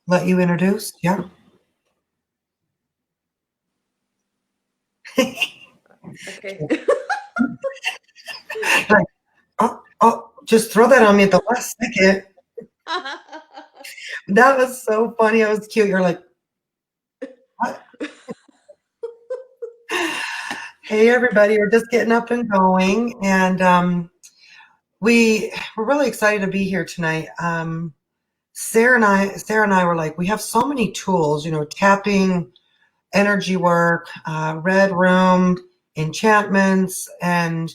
let you introduce? Yeah. Okay. Like, just throw that on me at the last second. That was so funny. It was cute. You're like, what? Hey, everybody. We're just getting up and going. And we're really excited to be here tonight. Sarah and I were like, we have so many tools, tapping, energy work, red room, enchantments. And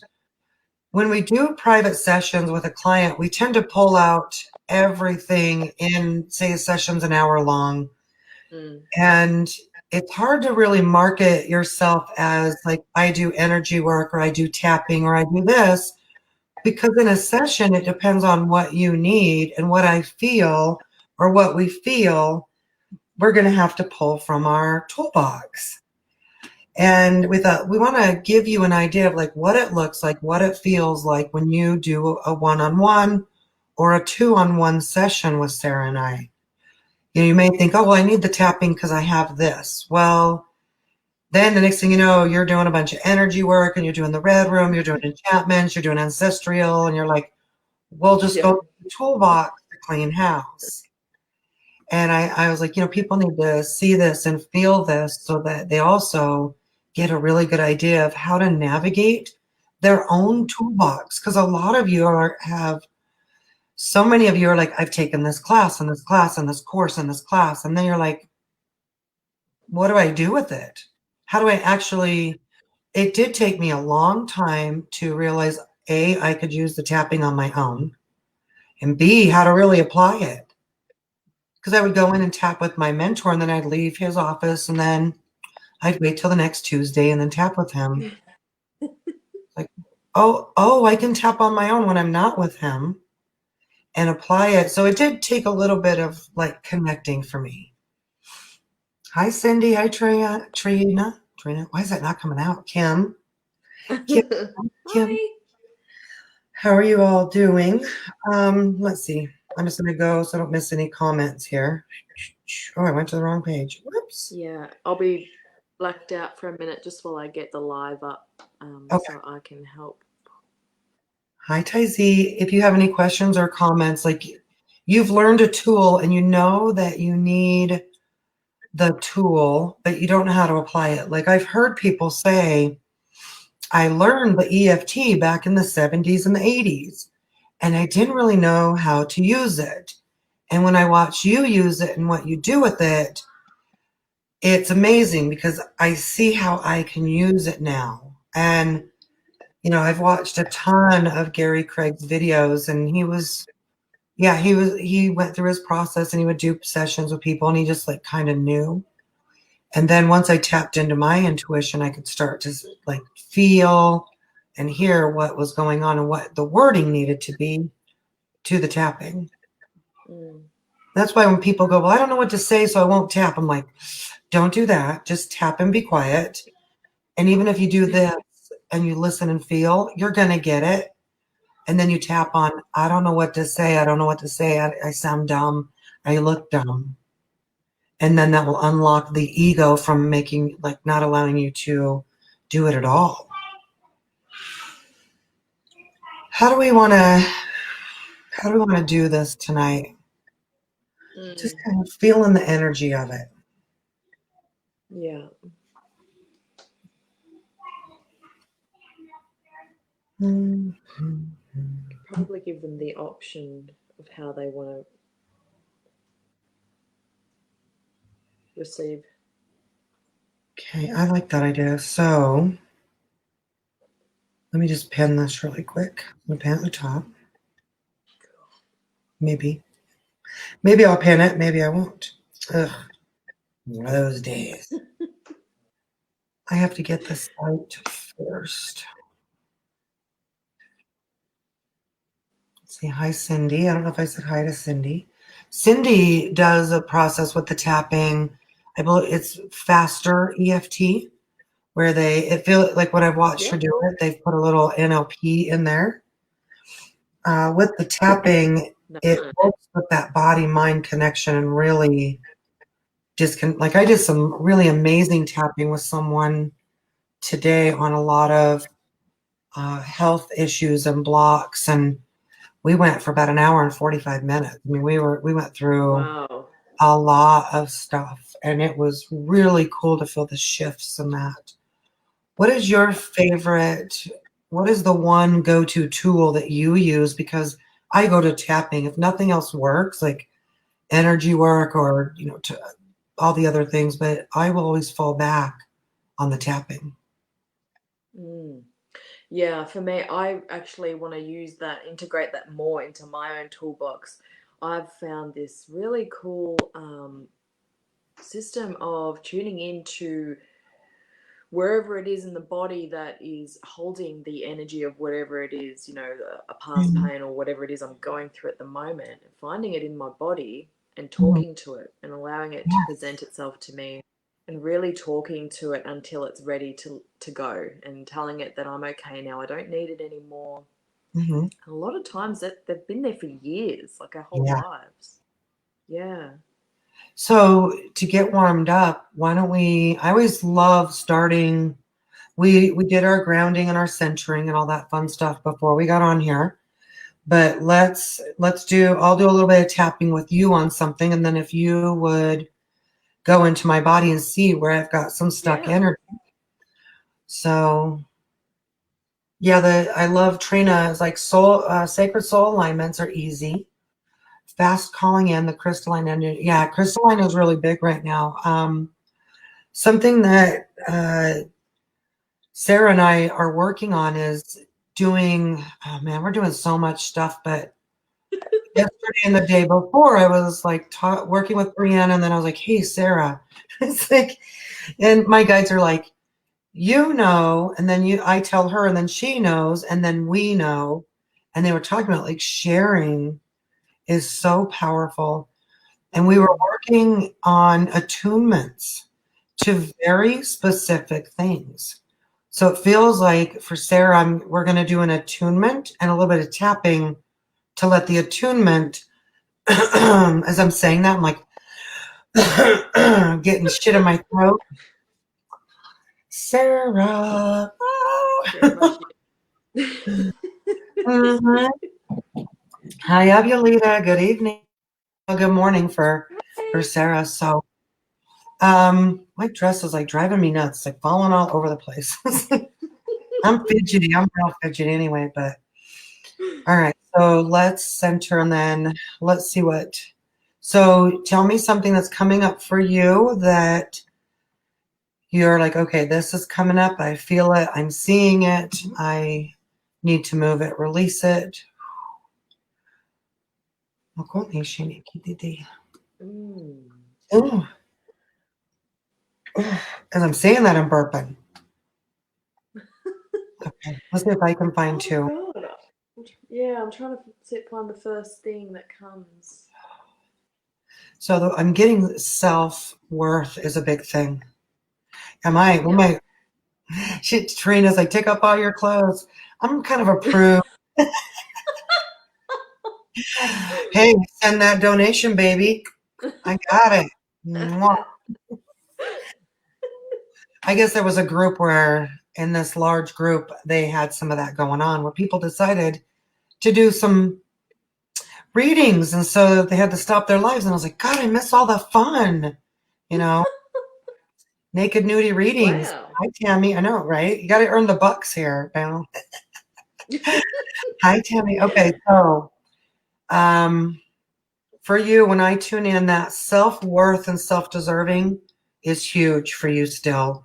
when we do private sessions with a client, we tend to pull out everything in, say, a session's an hour long. And it's hard to really market yourself as like, I do energy work or I do tapping or I do this, because in a session, it depends on what you need and what I feel or what we feel. We're going to have to pull from our toolbox. And we thought we want to give you an idea of like what it looks like, what it feels like when you do a one-on-one or a two-on-one session with Sarah and I. You may think, oh, well, I need the tapping because I have this. Well, then the next thing you know, you're doing a bunch of energy work and you're doing the red room, you're doing enchantments, you're doing ancestral, and you're like, we'll just go to the toolbox to clean house. And I was like, people need to see this and feel this so that they also get a really good idea of how to navigate their own toolbox. Because a lot of you so many of you are like, I've taken this class and this class and this course and this class. And then you're like, what do I do with it? How do I actually, it did take me a long time to realize, A, I could use the tapping on my own, and B, how to really apply it. Because I would go in and tap with my mentor, and then I'd leave his office, and then I'd wait till the next Tuesday and then tap with him. Like, oh, I can tap on my own when I'm not with him and apply it. So it did take a little bit of like connecting for me. Hi, Cindy. Hi, Trina. Why is that not coming out? Kim. Kim. Hi. How are you all doing? Let's see. I'm just going to go so I don't miss any comments here. Oh, I went to the wrong page. Whoops. Yeah, I'll be blacked out for a minute just while I get the live up Okay. so I can help. Hi, Tyzee. If you have any questions or comments, like you've learned a tool and you know that you need the tool, but you don't know how to apply it. Like I've heard people say, I learned the EFT back in the 70s and the 80s, and I didn't really know how to use it. And when I watch you use it and what you do with it, it's amazing because I see how I can use it now. And, I've watched a ton of Gary Craig's videos, and he went through his process and he would do sessions with people and he just like kind of knew. And then once I tapped into my intuition, I could start to like feel and hear what was going on and what the wording needed to be to the tapping. That's why when people go, well, I don't know what to say, so I won't tap. I'm like, don't do that. Just tap and be quiet. And even if you do this and you listen and feel, you're going to get it. And then you tap on, I don't know what to say. I don't know what to say. I sound dumb. I look dumb. And then that will unlock the ego from making, like, not allowing you to do it at all. How do we want to do this tonight? Just kind of feeling the energy of it. Yeah. Probably give them the option of how they want to receive. Okay, I like that idea. So let me just pin this really quick. I'm going to pin at the top. Maybe I'll pin it. Maybe I won't. Ugh, one of those days. I have to get the site first. Let's see. Hi, Cindy. I don't know if I said hi to Cindy. Cindy does a process with the tapping. I believe it's faster EFT, where it feels like when I've watched her do it, they've put a little NLP in there. With the tapping, it No. works with that body-mind connection and really like I did some really amazing tapping with someone today on a lot of health issues and blocks, and we went for about an hour and 45 minutes. I mean, we went through Wow. a lot of stuff, and it was really cool to feel the shifts in that. What is your favorite? What is the one go-to tool that you use? Because I go to tapping if nothing else works, like energy work or to all the other things, but I will always fall back on the tapping. Mm. Yeah, for me, I actually want to use that, integrate that more into my own toolbox. I've found this really cool system of tuning into wherever it is in the body that is holding the energy of whatever it is, a past Mhm. pain or whatever it is I'm going through at the moment, and finding it in my body and Mhm. talking to it and allowing it to Yes. present itself to me and really talking to it until it's ready to go and telling it that I'm okay now. I don't need it anymore. Mhm. And a lot of times that they've been there for years, like our whole Yeah. lives. Yeah. So to get warmed up, why don't we? I always love starting. We did our grounding and our centering and all that fun stuff before we got on here. But let's do. I'll do a little bit of tapping with you on something, and then if you would go into my body and see where I've got some stuck Yeah. energy. So yeah, the I love Trina's like soul sacred soul alignments are easy. Fast calling in the crystalline energy. Yeah, crystalline is really big right now. Something that Sarah and I are working on is doing. Oh man, we're doing so much stuff. But yesterday and the day before, I was like working with Brianna, and then I was like, "Hey, Sarah," it's like, and my guides are like, and then I tell her, and then she knows, and then we know, and they were talking about like sharing is so powerful. And we were Mm. working on attunements to very specific things. So it feels like for Sarah, we're going to do an attunement and a little bit of tapping to let the attunement, as I'm saying that, I'm like getting shit in my throat. Sarah. Getting my shit. Mhm. Hi, Abulita. Good evening. Well, good morning for Sarah. So my dress is like driving me nuts, like falling all over the place. I'm fidgety. I'm real fidgety anyway, but all right. So let's center and then let's see what. So tell me something that's coming up for you that you're like, okay, this is coming up. I feel it. I'm seeing it. I need to move it, release it. Mm. Ooh, ooh. As I'm saying that, I'm burping. Okay, let's see if I can find Oh two. God. Yeah, I'm trying to find the first thing that comes. So I'm getting self-worth is a big thing. Am I? When Yep. my Trina's like, take off all your clothes. I'm kind of a prude. Hey, send that donation, baby. I got it. Mwah. I guess there was a group where, in this large group, they had some of that going on where people decided to do some readings. And so they had to stop their lives. And I was like, God, I miss all the fun, you know, naked nudie readings. Wow. Hi, Tammy. I know, right? You got to earn the bucks here, now. Hi, Tammy. Okay, so um, for you, when I tune in, that self-worth and self-deserving is huge for you still.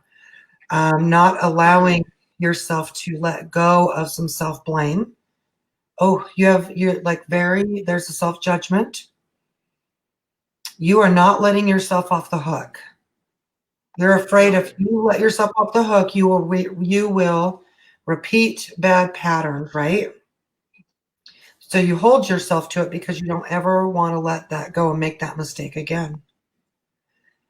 Not allowing yourself to let go of some self-blame. Oh, you're like there's a self-judgment. You are not letting yourself off the hook. You're afraid No. if you let yourself off the hook, you will repeat bad patterns, right? So you hold yourself to it because you don't ever want to let that go and make that mistake again.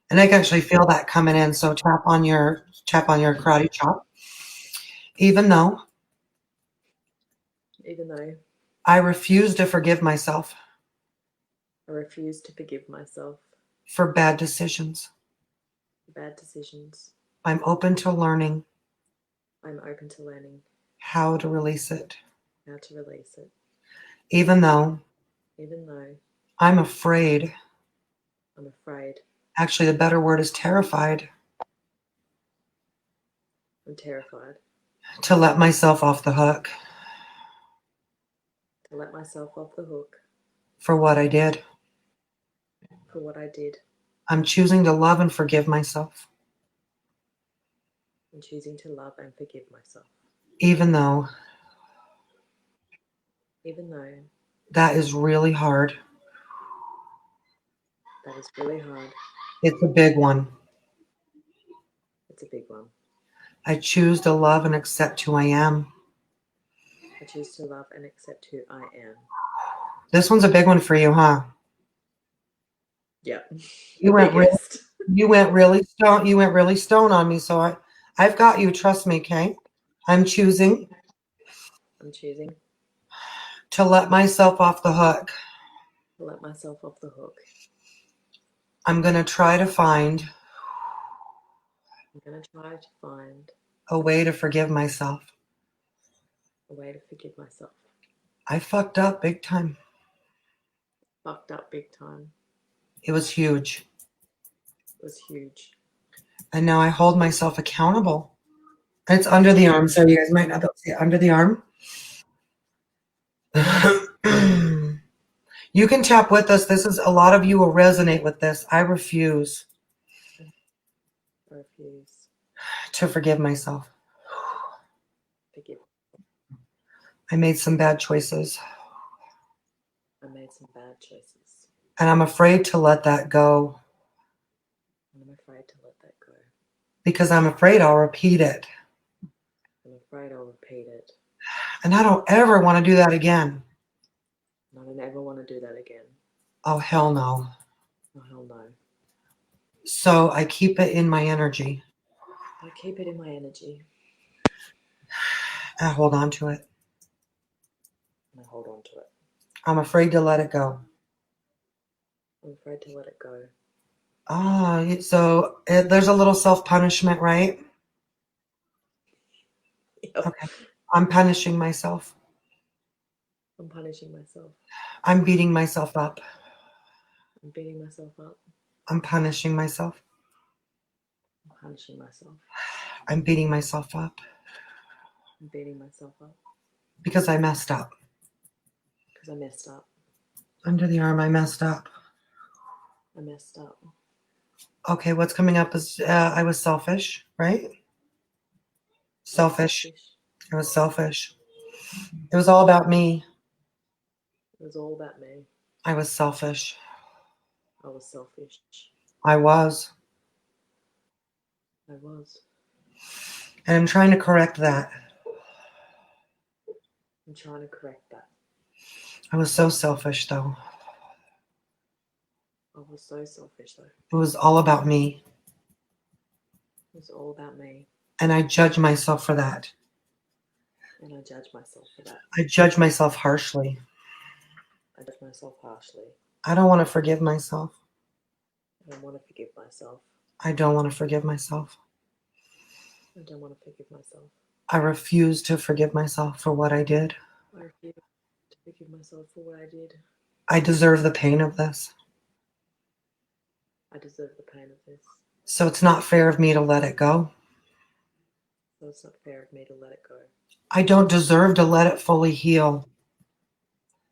And I can actually feel that coming in. So tap on your karate chop. Even though Even though. I refuse to forgive myself. I refuse to forgive myself for bad decisions. for bad decisions. I'm open to learning I'm open to learning how to release it, how to release it, even though even though I'm afraid. I'm afraid. Actually, the better word is terrified I'm terrified to let myself off the hook to let myself off the hook for what I did. for what I did. I'm choosing to love and forgive myself, I'm choosing to love and forgive myself, even though even though that is really hard. that is really hard. It's a big one. It's a big one. I choose to love and accept who I am. I choose to love and accept who I am. This one's a big one for you, huh? Yeah. You The went real, biggest. you went really stone. You went really stone on me. So I've got you. Trust me, okay? I'm choosing I'm choosing to let myself off the hook. to let myself off the hook. I'm going to try to find I'm going to try to find a way to forgive myself. a way to forgive myself. I fucked up big time. Fucked up big time. It was huge. It was huge. And now I hold myself accountable. It's under the arm, so you guys might not be able to see it. Under the arm. You can tap with us. This is a lot of you will resonate with this. I refuse I refuse to forgive myself. to forgive. I made some bad choices, I made some bad choices. and I'm afraid to let that go And I'm afraid to let that go. because I'm afraid I'll repeat it. I'm afraid I'll repeat it. And I don't ever want to do that again. And I don't ever want to do that again. Oh, hell no. Oh, hell no. So I keep it in my energy. I keep it in my energy. I hold on to it. And I hold on to it. I'm afraid to let it go. I'm afraid to let it go. So there's a little self-punishment, right? Yep. Okay. I'm punishing myself. I'm punishing myself. I'm beating myself up. I'm beating myself up. I'm punishing myself. I'm punishing myself. I'm beating myself up I'm beating myself up because I messed up. because I messed up. Under the arm, I messed up. I messed up. Okay, what's coming up is I was selfish, right? Selfish. I was selfish. It was all about me. It was all about me. I was selfish. I was selfish. I was. I was. And I'm trying to correct that. I'm trying to correct that. I was so selfish, though. I was so selfish, though. It was all about me. It was all about me. And I judge myself for that. And I judge myself for that. I judge myself harshly. I judge myself harshly. I don't want to forgive myself. I don't want to forgive myself. I don't want to forgive myself. I don't want to forgive myself. I refuse to forgive myself for what I did. I refuse to forgive myself for what I did. I deserve the pain of this. I deserve the pain of this. So it's not fair of me to let it go. So it's not fair of me to let it go. I don't deserve to let it fully heal.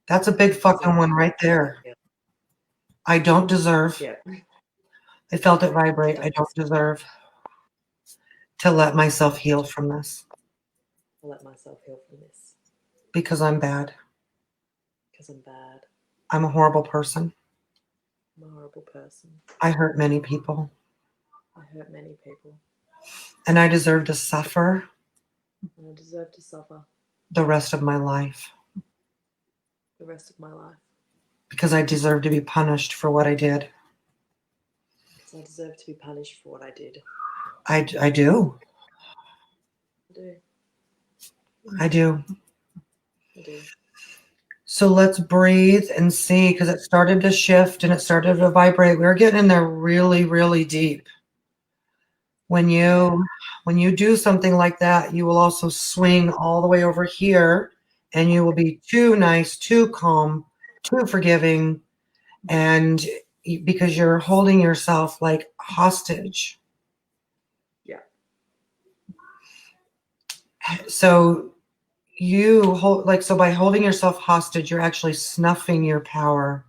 That's a big fucking one right there. Yeah. I don't deserve. Yeah. I felt it vibrate. I don't deserve to let myself heal from this I'll let myself heal from this because I'm bad. because I'm bad. I'm a horrible person. I'm a horrible person. I hurt many people. I hurt many people. And I deserve to suffer And I deserve to suffer the rest of my life the rest of my life because I deserve to be punished for what I did. because I deserve to be punished for what I did. I do. I do. I do. I do. So let's breathe and see, because it started to shift and it started to vibrate. We were getting in there really, really deep. When you do something like that, you will also swing all the way over here, and you will be too nice, too calm, too forgiving, and because you're holding yourself like hostage. Yeah. So you hold, like, so by holding yourself hostage, you're actually snuffing your power.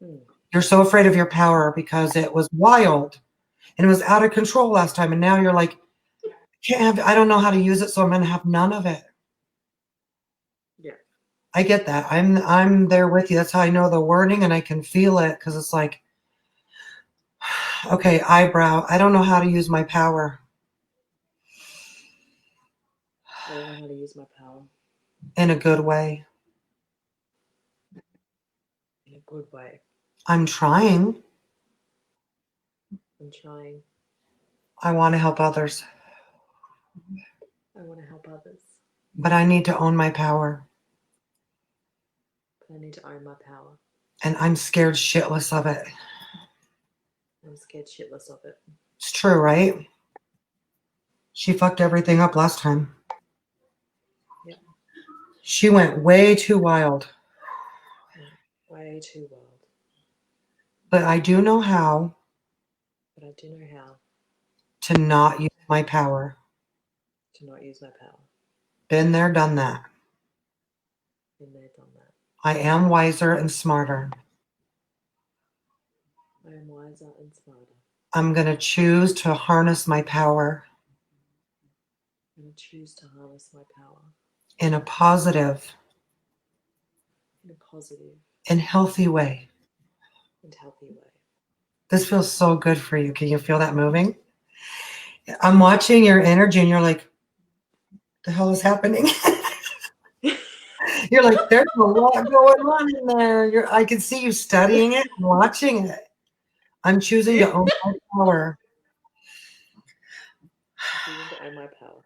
Mm. You're so afraid of your power because it was wild and it was out of control last time, and now you're like, I don't know how to use it, so I'm going to have none of it. Yeah. I get that. I'm there with you. That's how I know the wording, and I can feel it, because it's like, okay, eyebrow. I don't know how to use my power I don't know how to use my power in a good way. in a good way. I'm trying. I'm trying. I want to help others, I want to help others, but I need to own my power, but I need to own my power. and I'm scared shitless of it. I'm scared shitless of it. It's true, right? She fucked everything up last time. Yep. She went way too wild. Way too wild. But I do know how But I do know how to not use my power. to not use my power. Been there, done that. Been there, done that. I am wiser and smarter. I am wiser and smarter. I'm going to choose to harness my power I'm going to choose to harness my power in a positive in a positive and healthy way. and healthy way. This feels so good for you. Can you feel that moving? I'm watching your energy, and you're like, the hell is happening? You're like, there's a lot going on in there. I can see you studying it and watching it. I'm choosing to own my power I'm choosing to own my power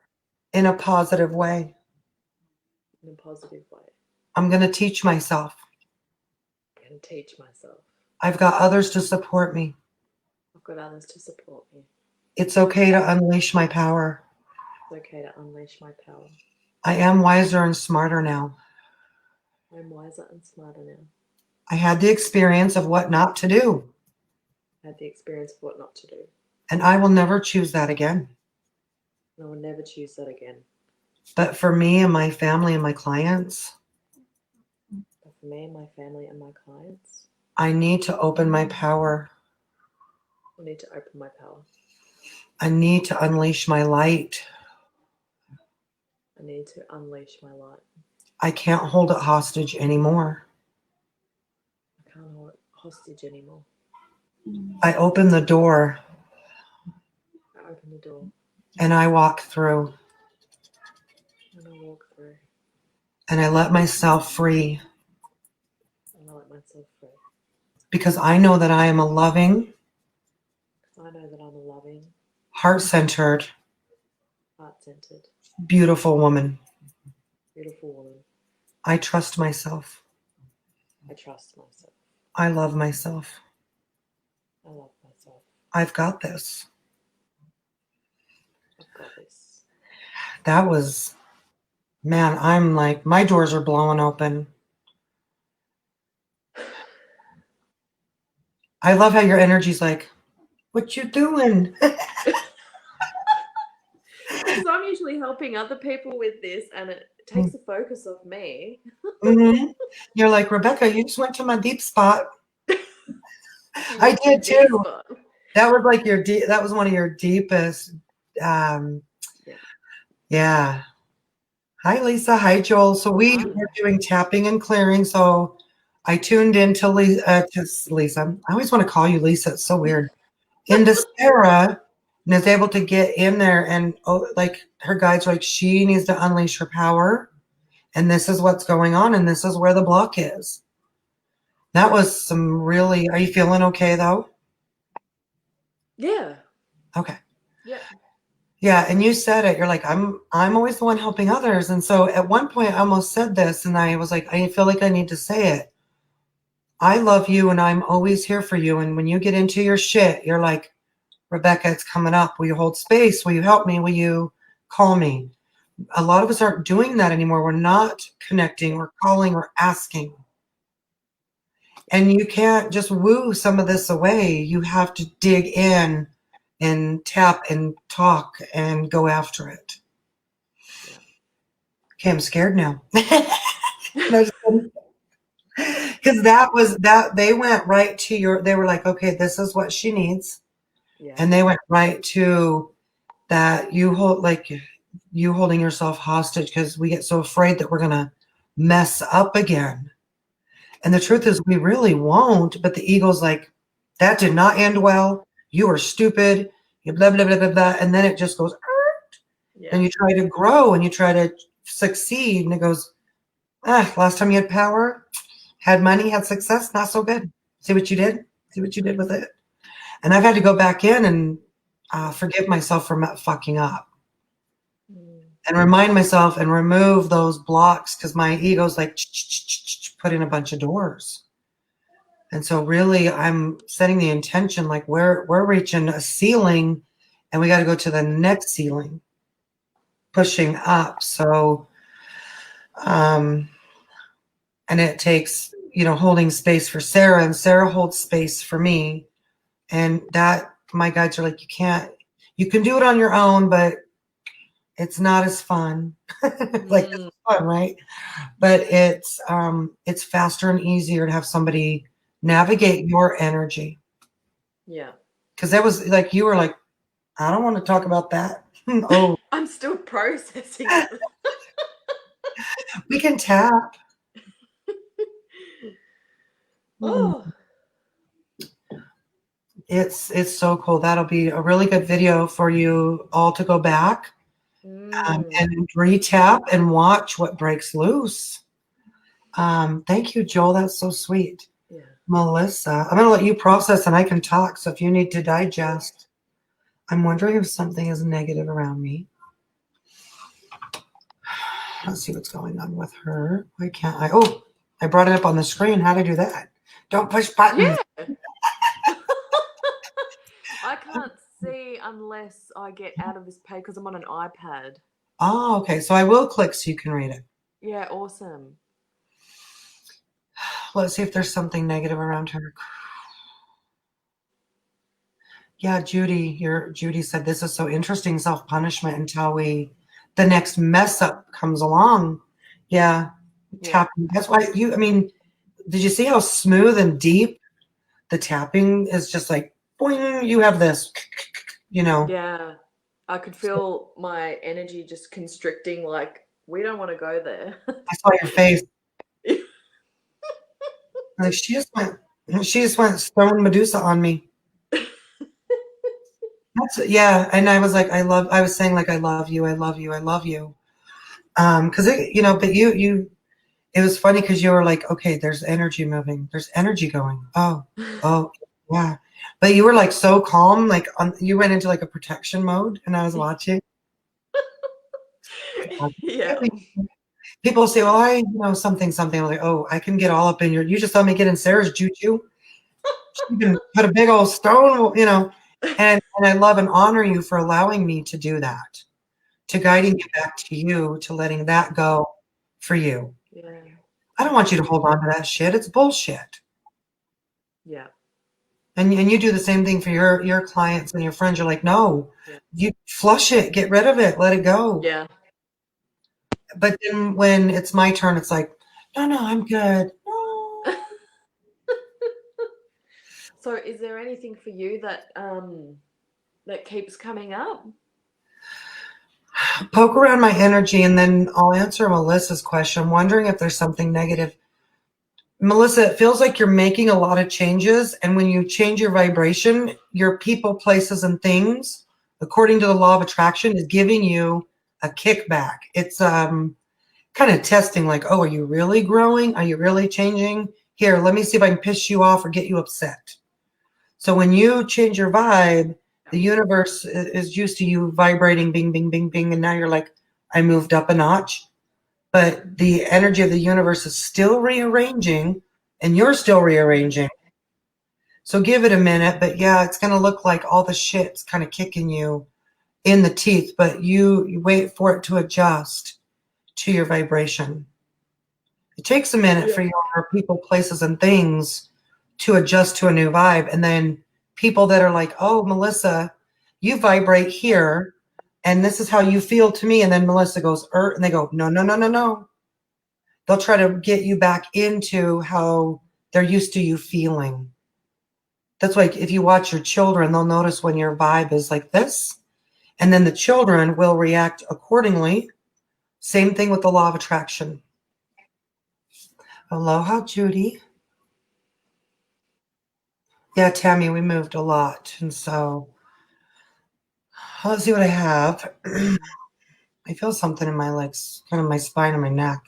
in a positive way. in a positive way. I'm going to teach myself. I'm going to teach myself. I've got others to support me. I've got others to support me. It's okay to unleash my power. It's okay to unleash my power. I am wiser and smarter now. I'm wiser and smarter now. I had the experience of what not to do, I had the experience of what not to do. and I will never choose that again. And I will never choose that again. But for me and my family and my clients, But for me and my family and my clients, I need to open my power. I need to open my power. I need to unleash my light. I need to unleash my light. I can't hold it hostage anymore. I can't hold it hostage anymore. I open the door I open the door and I walk through, and I walk through and I let myself free, and I let myself free. because I know that I am a loving, I know that I'm a loving, heart-centered, heart-centered, beautiful woman. beautiful woman. I trust myself. I trust myself. I love myself. I love myself. I've got this. I've got this. That was, man, I'm like, my doors are blowing open. I love how your energy's like, what you doing? Because I'm usually helping other people with this, and it takes the focus off me. Mm-hmm. You're like, Rebecca, you just went to my deep spot. I did too. That was like that was one of your deepest. Yeah. Yeah. Hi, Lisa. Hi, Joel. So we were doing tapping and clearing. So I tuned into Lisa. I always want to call you Lisa. It's so weird. Into Sarah, and is able to get in there, and like her guides are like, she needs to unleash her power, and this is what's going on, and this is where the block is. That was some really. Are you feeling okay though? Yeah. Okay. Yeah. Yeah, and you said it. You're like, I'm always the one helping others. And so at one point I almost said this and I was like, I feel like I need to say it. I love you and I'm always here for you. And when you get into your shit, you're like, Rebecca, it's coming up. Will you hold space? Will you help me? Will you call me? A lot of us aren't doing that anymore. We're not connecting, we're calling, we're asking. And you can't just woo some of this away. You have to dig in and tap and talk and go after it. Yeah. Okay, I'm scared now. Because that was that they went right to your, they were like, okay, this is what she needs. Yeah. And they went right to that you hold, like you holding yourself hostage because we get so afraid that we're gonna mess up again. And the truth is we really won't, but the ego's like, that did not end well. You are stupid. You blah blah blah blah blah. And then it just goes, Yeah. and you try to grow and you try to succeed, and it goes, last time you had power, had money, had success, not so good. See what you did? See what you did with it? And I've had to go back in and forgive myself for fucking up and remind myself and remove those blocks because my ego's like put in a bunch of doors. And so really I'm setting the intention like we're reaching a ceiling and we got to go to the next ceiling, pushing up. So and it takes, holding space for Sarah, and Sarah holds space for me. And that my guides are like, you can do it on your own, but it's not as fun. Like it's fun, right? But it's faster and easier to have somebody navigate your energy. Yeah. Because that was like, you were like, I don't want to talk about that. Oh, I'm still processing it. we can tap. Oh. It's so cool. That'll be a really good video for you all to go back and re-tap and watch what breaks loose. Thank you, Joel. That's so sweet. Yeah. Melissa, I'm going to let you process and I can talk. So if you need to digest, I'm wondering if something is negative around me. Let's see what's going on with her. Why can't I? Oh, I brought it up on the screen. How to do that? Don't push buttons. Yeah. I can't see unless I get out of this page because I'm on an iPad. Oh, okay. So I will click so you can read it. Yeah, awesome. Let's see if there's something negative around her. Yeah, Judy said this is so interesting, self-punishment until the next mess up comes along. Yeah. Tapping. That's why did you see how smooth and deep the tapping is? Just like, boing, you have this, Yeah. I could feel my energy just constricting, like, we don't want to go there. I saw your face. Like she just went stone Medusa on me. Yeah, and I was like, I was saying like, I love you, I love you, I love you. Because but it was funny because you were like, okay, there's energy moving, there's energy going. Oh, yeah. But you were like so calm, like you went into like a protection mode, and I was watching. Yeah. People say, well, I know something. I'm like, oh, I can get all up in you just let me get in Sarah's juju. She can put a big old stone, and I love and honor you for allowing me to do that, to guiding you back to you, to letting that go for you. Yeah. I don't want you to hold on to that shit. It's bullshit. Yeah. And you do the same thing for your clients and your friends. You're like, no, you flush it, get rid of it, let it go. Yeah. But then when it's my turn, it's like, no, I'm good. No. So is there anything for you that that keeps coming up? Poke around my energy and then I'll answer Melissa's question. I'm wondering if there's something negative. Melissa, it feels like you're making a lot of changes, and when you change your vibration, your people, places, and things, according to the law of attraction, is giving you a kickback. It's kind of testing, like, oh, are you really growing? Are you really changing? Here, let me see if I can piss you off or get you upset. So when you change your vibe, The universe is used to you vibrating bing, bing, bing, bing, and now you're like, I moved up a notch. But the energy of the universe is still rearranging, and you're still rearranging. So give it a minute, but yeah, it's going to look like all the shit's kind of kicking you in the teeth, but you wait for it to adjust to your vibration. It takes a minute for your people, places, and things to adjust to a new vibe. And then people that are like, oh, Melissa, you vibrate here, and this is how you feel to me. And then Melissa goes, and they go, no, no, no, no, no. They'll try to get you back into how they're used to you feeling. That's like if you watch your children, they'll notice when your vibe is like this, and then the children will react accordingly. Same thing with the law of attraction. Aloha, Judy. Yeah, Tammy, we moved a lot. And so let's see what I have. I feel something in my legs, kind of my spine and my neck.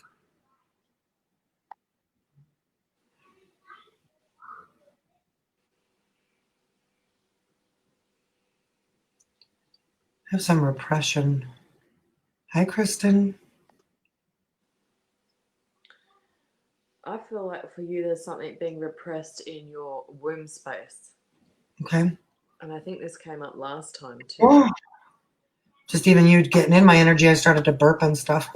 I have some repression. Hi, Kristen. I feel like for you, there's something being repressed in your womb space. Okay. And I think this came up last time too. Oh, just even you getting in my energy, I started to burp and stuff.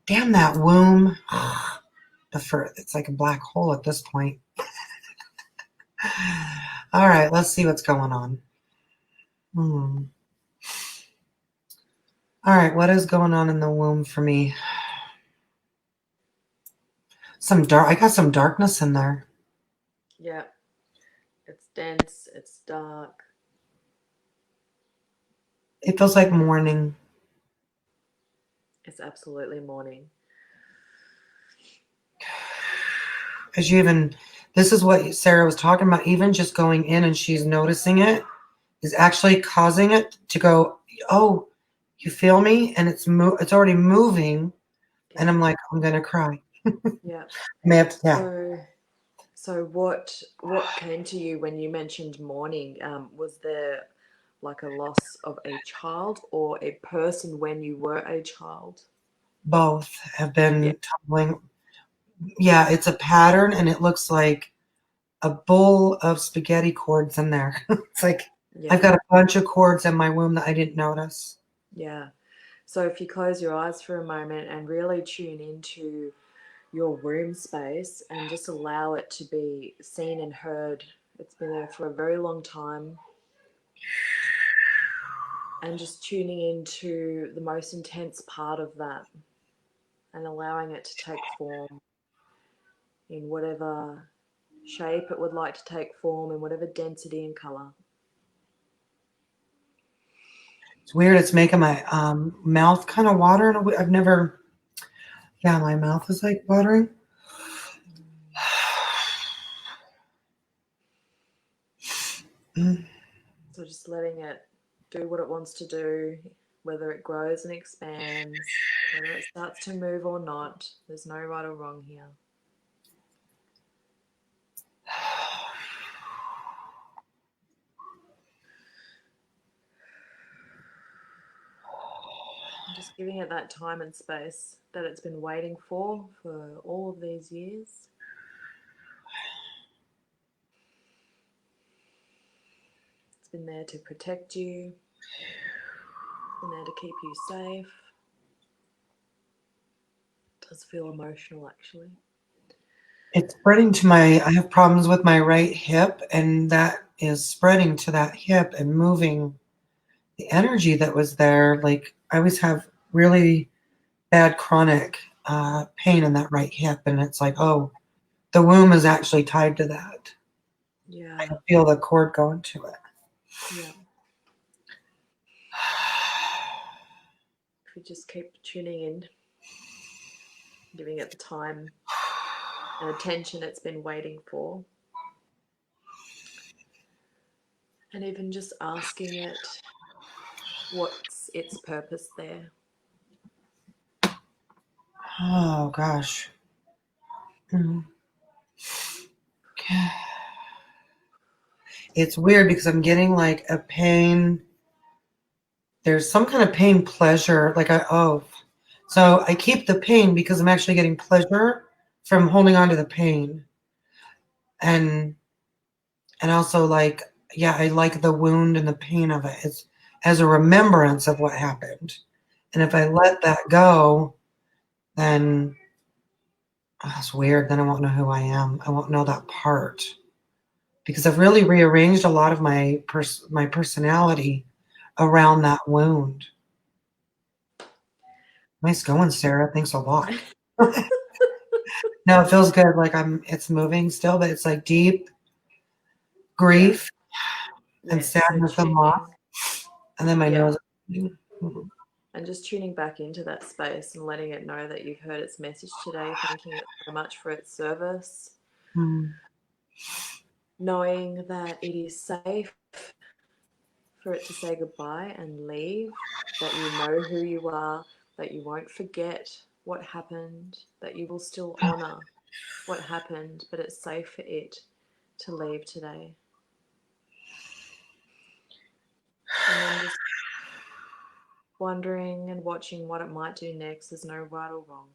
Damn that womb. It's like a black hole at this point. All right, let's see what's going on. All right, what is going on in the womb for me? I got some darkness in there. Yeah. It's dense, it's dark. It feels like morning. It's absolutely morning. This is what Sarah was talking about, even just going in and she's noticing it is actually causing it to go, oh, you feel me? And it's already moving. Yeah. And I'm like, I'm going to cry. Yeah. I may have to tap. So what came to you when you mentioned mourning? Was there like a loss of a child or a person when you were a child? Both have been tumbling. Yeah, it's a pattern and it looks like a bowl of spaghetti cords in there. It's like I've got a bunch of cords in my womb that I didn't notice. Yeah. So if you close your eyes for a moment and really tune into your womb space and just allow it to be seen and heard. It's been there for a very long time. And just tuning into the most intense part of that and allowing it to take form in whatever shape it would like to take form, in whatever density and color. It's weird. It's making my mouth kind of water. I've never, yeah, my mouth is like watering. So just letting it do what it wants to do, whether it grows and expands, whether it starts to move or not. There's no right or wrong here. Just giving it that time and space that it's been waiting for all of these years. It's been there to protect you. It's been there to keep you safe. It does feel emotional, actually. It's spreading to I have problems with my right hip, and that is spreading to that hip and moving the energy that was there. Like I always have really bad chronic pain in that right hip, and it's like, oh, the womb is actually tied to that. Yeah. I feel the cord going to it. Yeah. If we just keep tuning in, giving it the time and attention it's been waiting for, and even just asking it what's its purpose there. Oh gosh. it's weird because I'm getting like a pain. There's some kind of pain pleasure. So I keep the pain because I'm actually getting pleasure from holding on to the pain. And also like, yeah, I like the wound and the pain of it. It's as a remembrance of what happened. And if I let that go, then it's weird. Then I won't know who I am. I won't know that part because I've really rearranged a lot of my personality around that wound. Nice going, Sarah. Thanks a lot. No, it feels good. Like it's moving still, but it's like deep grief and Yes, so sadness and loss. And then my yeah, nose. and just tuning back into that space and letting it know that you've heard its message today, thanking it so much for its service, Mm. knowing that it is safe for it to say goodbye and leave, that you know who you are, that you won't forget what happened, that you will still honor what happened, but it's safe for it to leave today. And then just wondering and watching what it might do next. There's no right or wrong.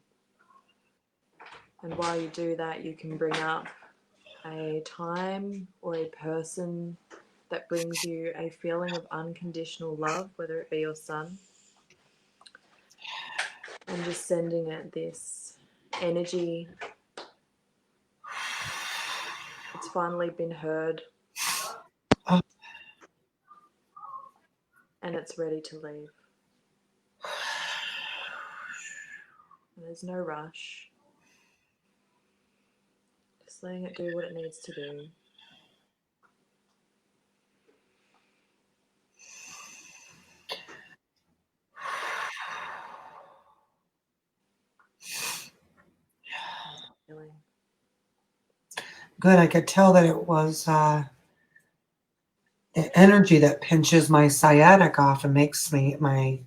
And while you do that, you can bring up a time or a person that brings you a feeling of unconditional love, whether it be your son, and just sending it this energy. It's finally been heard Oh, and it's ready to leave. And there's no rush. Just letting it do what it needs to do. How's it feeling? good. I could tell that it was energy that pinches my sciatic off and makes my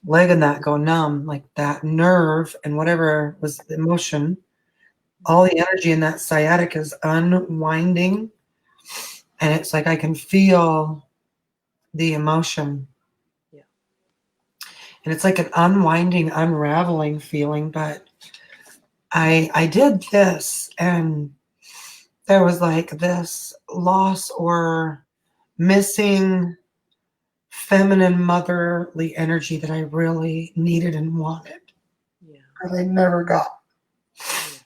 leg and that go numb, like that nerve and whatever was the emotion. All the energy in that sciatic is unwinding, and it's like I can feel the emotion. Yeah. And it's like an unwinding, unraveling feeling. But I did this, and there was like this loss or missing feminine motherly energy that I really needed and wanted, Yeah. but I never got. Yeah.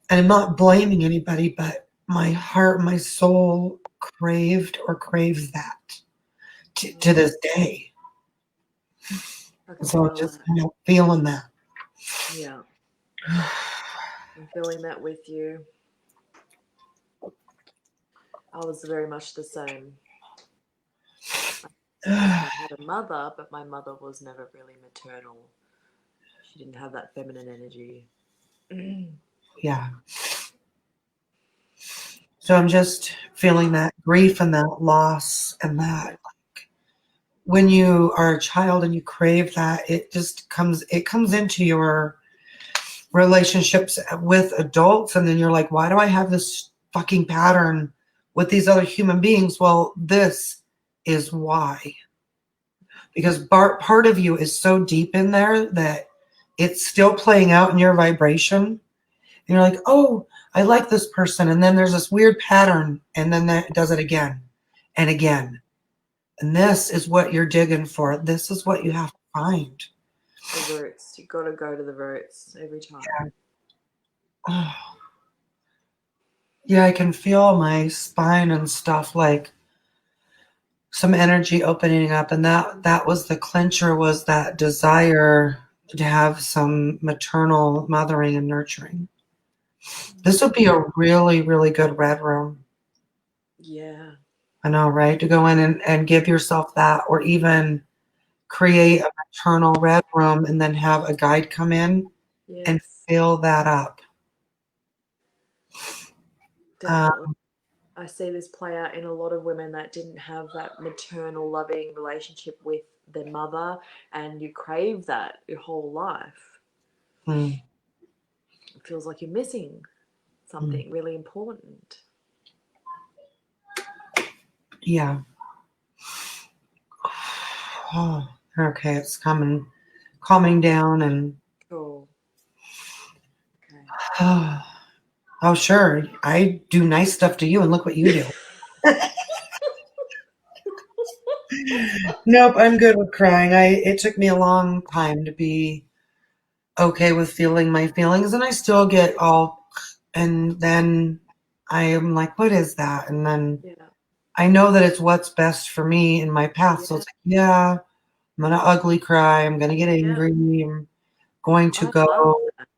And I'm not blaming anybody, but my heart, my soul craved or craves that to this day. I can So I'm feel just that. feeling that. Yeah. I'm feeling that with you. I was very much the same. I had a mother, but my mother was never really maternal. She didn't have that feminine energy. Yeah. So I'm just feeling that grief and that loss and that when you are a child and you crave that, it comes into your relationships with adults, and then you're like, why do I have this fucking pattern with these other human beings? Well, this is why. Because part of you is so deep in there that it's still playing out in your vibration. And you're like, oh, I like this person. And then there's this weird pattern. And then that does it again and again. And this is what you're digging for. This is what you have to find. The roots. You got to go to the roots every time. Oh, yeah, I can feel my spine and stuff, like some energy opening up. And that was the clincher, was that desire to have some maternal mothering and nurturing. This would be a really, really good red room. Yeah. I know, right? To go in and give yourself that, or even create a maternal red room and then have a guide come in and Yes. fill that up. Definitely. I see this play out in a lot of women that didn't have that maternal loving relationship with their mother, and you crave that your whole life. Mm, It feels like you're missing mm. something really important. Yeah. Oh, okay, it's calming down and Cool. Okay. oh, sure. I do nice stuff to you and look what you do. Nope, I'm good with crying. It took me a long time to be okay with feeling my feelings, and I still get all, and then I am like, what is that? And then Yeah. I know that it's what's best for me in my path. So Yeah. it's like, yeah, I'm gonna ugly cry. I'm gonna get Yeah. angry. I'm going to I love go. that.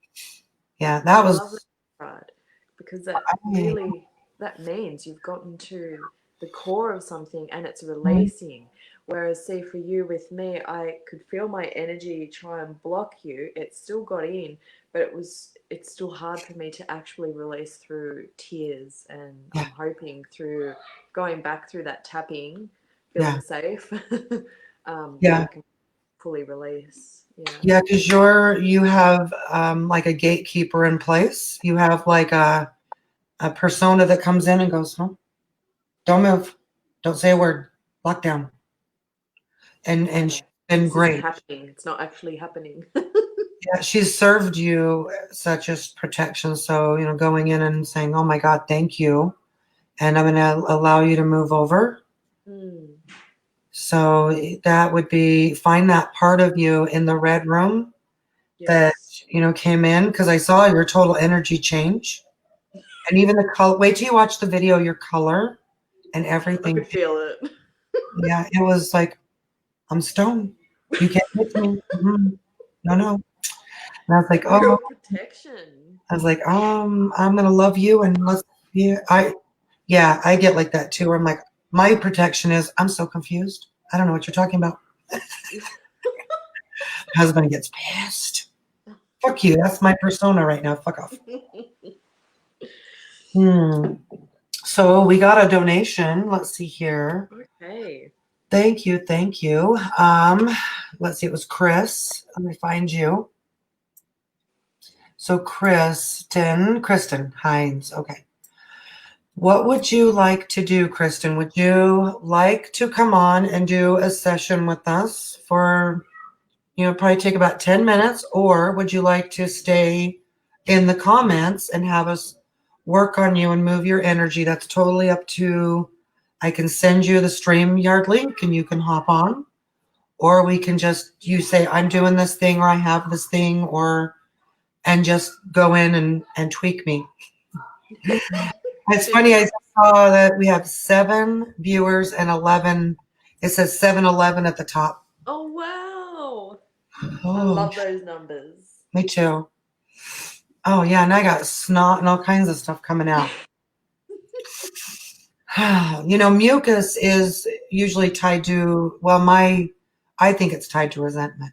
Yeah, I that love that, was. right? Because that really that means you've gotten to the core of something and it's releasing. Whereas, see, for you with me, I could feel my energy try and block you. It still got in, but it's still hard for me to actually release through tears. And Yeah, I'm hoping through going back through that tapping, yeah, feeling safe, that yeah, I can fully release. Yeah. yeah. Because you have like a gatekeeper in place. You have like a persona that comes in and goes, "Huh? Don't move, don't say a word, lock down." And she's Okay. been This isn't great. happening. It's not actually happening. Yeah, she's served you such as protection. So, going in and saying, "Oh my God, thank you. And I'm going to allow you to move over." Mm, So that would be find that part of you in the red room that, yes. came in because I saw your total energy change. And even the color, wait till you watch the video, your color and I everything. could feel it. Yeah, it was like, I'm stoned. You can't hit me. No, no. And I was like, oh, Real protection. I'm gonna love you and let's yeah, I get like that too. Where I'm like, my protection is I'm so confused. I don't know what you're talking about. Husband gets pissed. Fuck you. That's my persona right now. Fuck off. Hmm. So we got a donation. Let's see here. Okay. Thank you, thank you. Let's see, it was Chris. Let me find you. So Kristen Hines. Okay. What would you like to do, Kristen? Would you like to come on and do a session with us for, probably take about 10 minutes, or would you like to stay in the comments and have us work on you and move your energy? That's totally up to, I can send you the StreamYard link and you can hop on, or we can just, you say, I'm doing this thing, or I have this thing, and just go in and tweak me. It's funny. I saw that we have 7 viewers and 11. It says 711 at the top. Oh, wow. I Oh, love those numbers. me too. Oh yeah, and I got snot and all kinds of stuff coming out. Mucus is usually tied to, well, I think it's tied to resentment.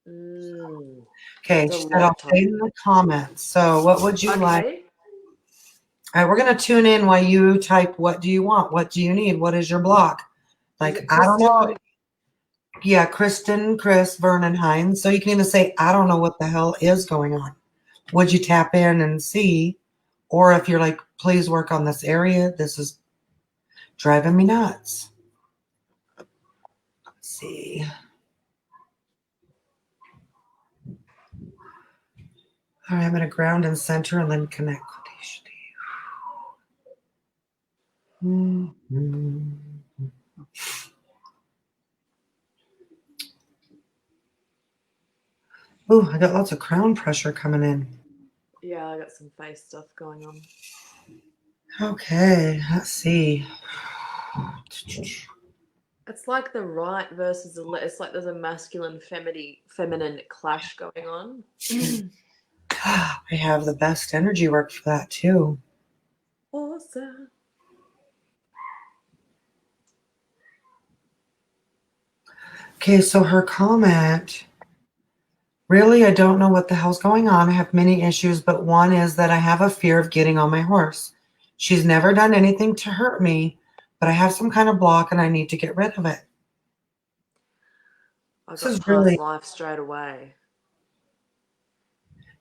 Mm, Okay, it's a she said I'll lot tied. stay in the comments. So what would you like? Okay. All right, we're gonna tune in while you type. What do you want? What do you need? What is your block? Is Like, it I don't know. Kristen? Yeah, Kristen, Chris, Vernon, Hines. So you can even say, I don't know what the hell is going on. Would you tap in and see? Or if you're like, please work on this area, this is driving me nuts. Let's see. All right, I'm going to ground and center and then connect. Mhm. Ooh, I got lots of crown pressure coming in. Yeah, I got some face stuff going on. Okay, let's see. It's like the right versus the left. It's like there's a masculine feminine clash going on. I have the best energy work for that too. Awesome. Okay, so her comment, really, I don't know what the hell's going on. I have many issues, but one is that I have a fear of getting on my horse. She's never done anything to hurt me, but I have some kind of block and I need to get rid of it. I This got is past really, life straight away.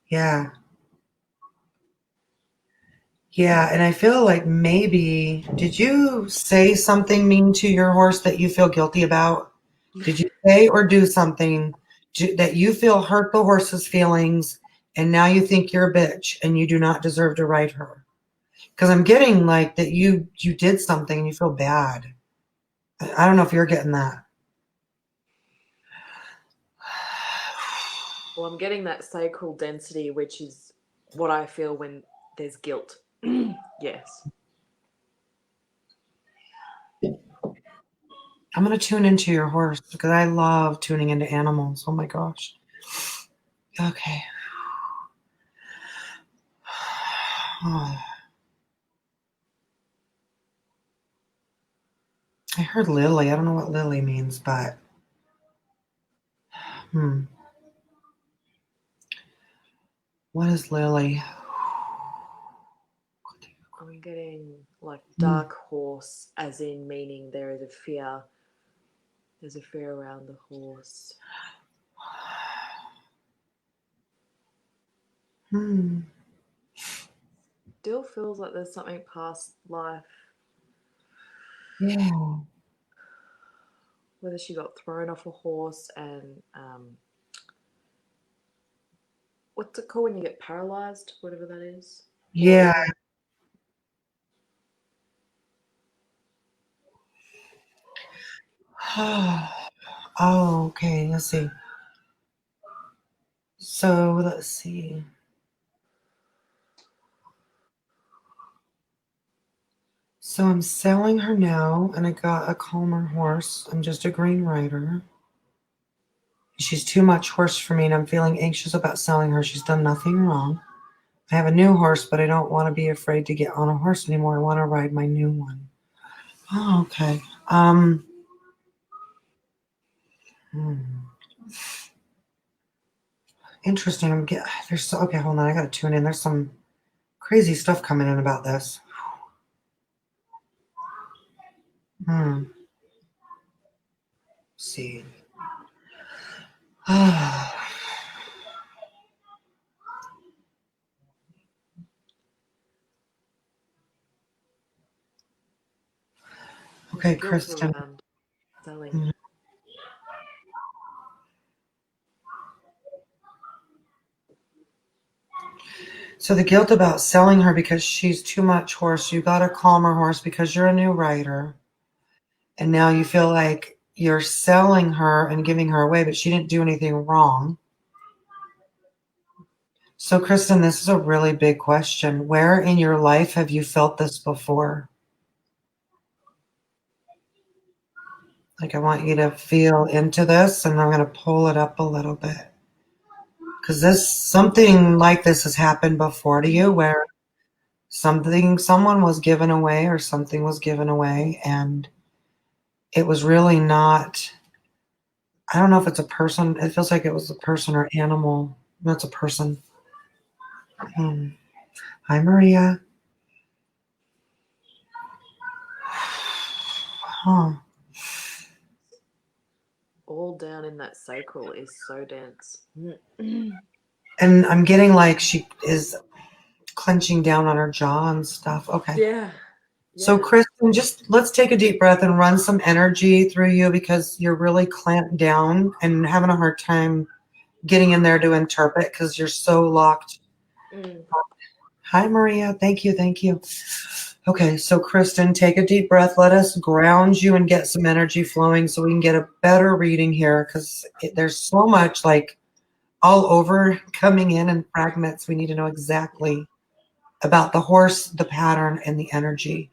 yeah. Yeah, and I feel like maybe, did you say something mean to your horse that you feel guilty about? Did you say or do something that you feel hurt the horse's feelings and now you think you're a bitch and you do not deserve to ride her? Because I'm getting like that you did something and you feel bad. I don't know if you're getting that. Well, I'm getting that sacral density, which is what I feel when there's guilt. Yes. I'm going to tune into your horse because I love tuning into animals. Oh my gosh. Okay. I heard Lily. I don't know what Lily means, but hmm. What is Lily? I'm getting like Hmm. dark horse, as in meaning there is a fear. There's a fear around the horse. Hmm. Still feels like there's something past life. Yeah. Whether she got thrown off a horse and what's it called when you get paralyzed, whatever that is, or Yeah. even Oh, okay. Let's see. So let's see. So I'm selling her now, and I got a calmer horse. I'm just a green rider. She's too much horse for me, and I'm feeling anxious about selling her. She's done nothing wrong. I have a new horse, but I don't want to be afraid to get on a horse anymore. I want to ride my new one. Oh, okay. Hmm. Interesting. There's okay. Hold on. I gotta tune in. There's some crazy stuff coming in about this. Hmm. Let's see. there's Okay, guilt Kristen. around selling. Hmm. So the guilt about selling her because she's too much horse. You got a calmer horse because you're a new rider, and now you feel like you're selling her and giving her away, but she didn't do anything wrong. So, Kristen, this is a really big question. Where in your life have you felt this before? Like, I want you to feel into this, and I'm going to pull it up a little bit. Because something like this has happened before to you where someone was given away or something was given away, and it was really not, I don't know if it's a person. It feels like it was a person or animal. That's a person. Hmm. Hi, Maria. Huh. All down in that sacral is so dense. And I'm getting like she is clenching down on her jaw and stuff. Okay. Yeah, So, yeah. Kristen, just let's take a deep breath and run some energy through you because you're really clamped down and having a hard time getting in there to interpret because you're so locked. Mm. Hi, Maria. Thank you. Thank you. Okay, so Kristen, take a deep breath. Let us ground you and get some energy flowing so we can get a better reading here because there's so much like all over coming in fragments. We need to know exactly about the horse, the pattern, and the energy.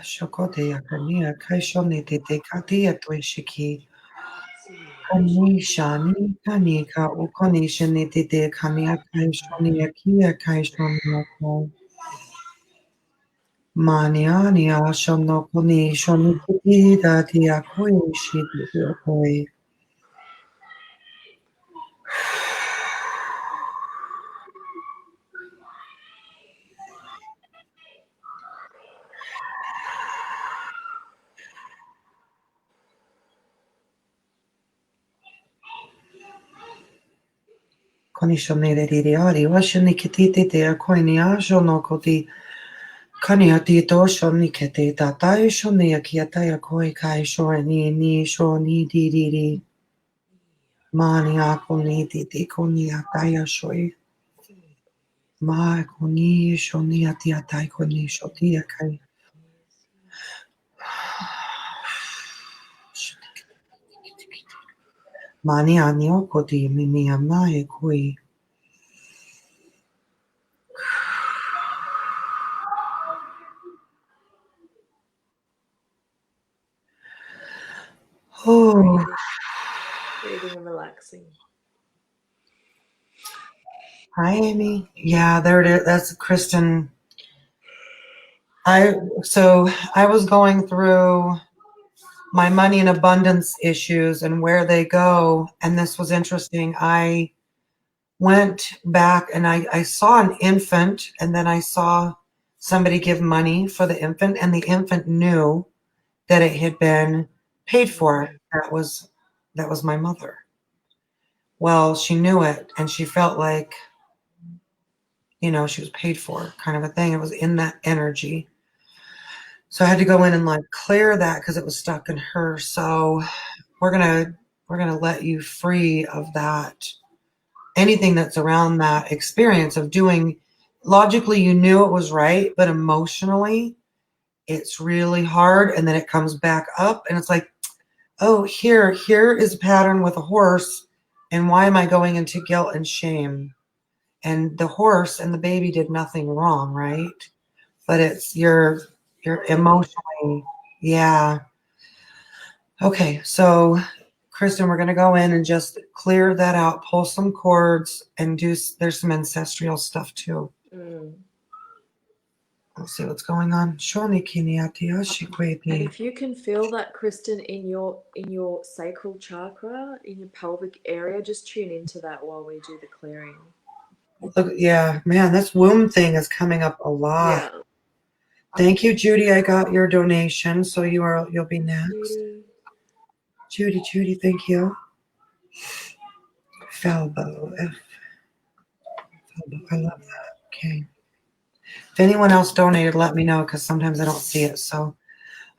Shokotea kania kaishoni tete katia tuishiki. Kanishani kanika ukonishani tete kania kaishoni akia kaishoni ako. Maniani ashono koni shoni tete dati akoi shiti akoi. Konishone de Ari, Washini Kititi, Koinia, Shono Koti, Kania Tito, Shoni Kete, Tatai, Shoni, Akiataya Koi Kai, Shoni, Ni, Shoni, Didi, Mani, Akoni, Titi, Koni, Ataya, Shoi, Ma, Koni, Shoni, Atiatai, Koni, Shoti, Kai. Mani, Anio, Koti, Mini, Amai, Koi. Oh, Breathing and relaxing. hi, Amy. Yeah, there it is. That's Kristen. So I was going through my money and abundance issues and where they go, and this was interesting. I went back and I saw an infant, and then I saw somebody give money for the infant, and the infant knew that it had been paid for. That was my mother. Well, she knew it, and she felt like, she was paid for, kind of a thing. It was in that energy. So I had to go in and like clear that because it was stuck in her. So we're gonna let you free of that. Anything that's around that experience of doing, logically you knew it was right, but emotionally it's really hard, and then it comes back up and it's like, oh, here is a pattern with a horse, and why am I going into guilt and shame? And the horse and the baby did nothing wrong, right? But it's you're emotionally, yeah. Okay, so Kristen, we're going to go in and just clear that out, pull some cords, and there's some ancestral stuff too. Let's see what's going on. And if you can feel that, Kristen, in your sacral chakra, in your pelvic area, just tune into that while we do the clearing. Look, yeah, man, this womb thing is coming up a lot. Yeah. Thank you, Judy. I got your donation, so you'll be next. Judy, thank you. Falbo, I love that. Okay. If anyone else donated, let me know because sometimes I don't see it. So,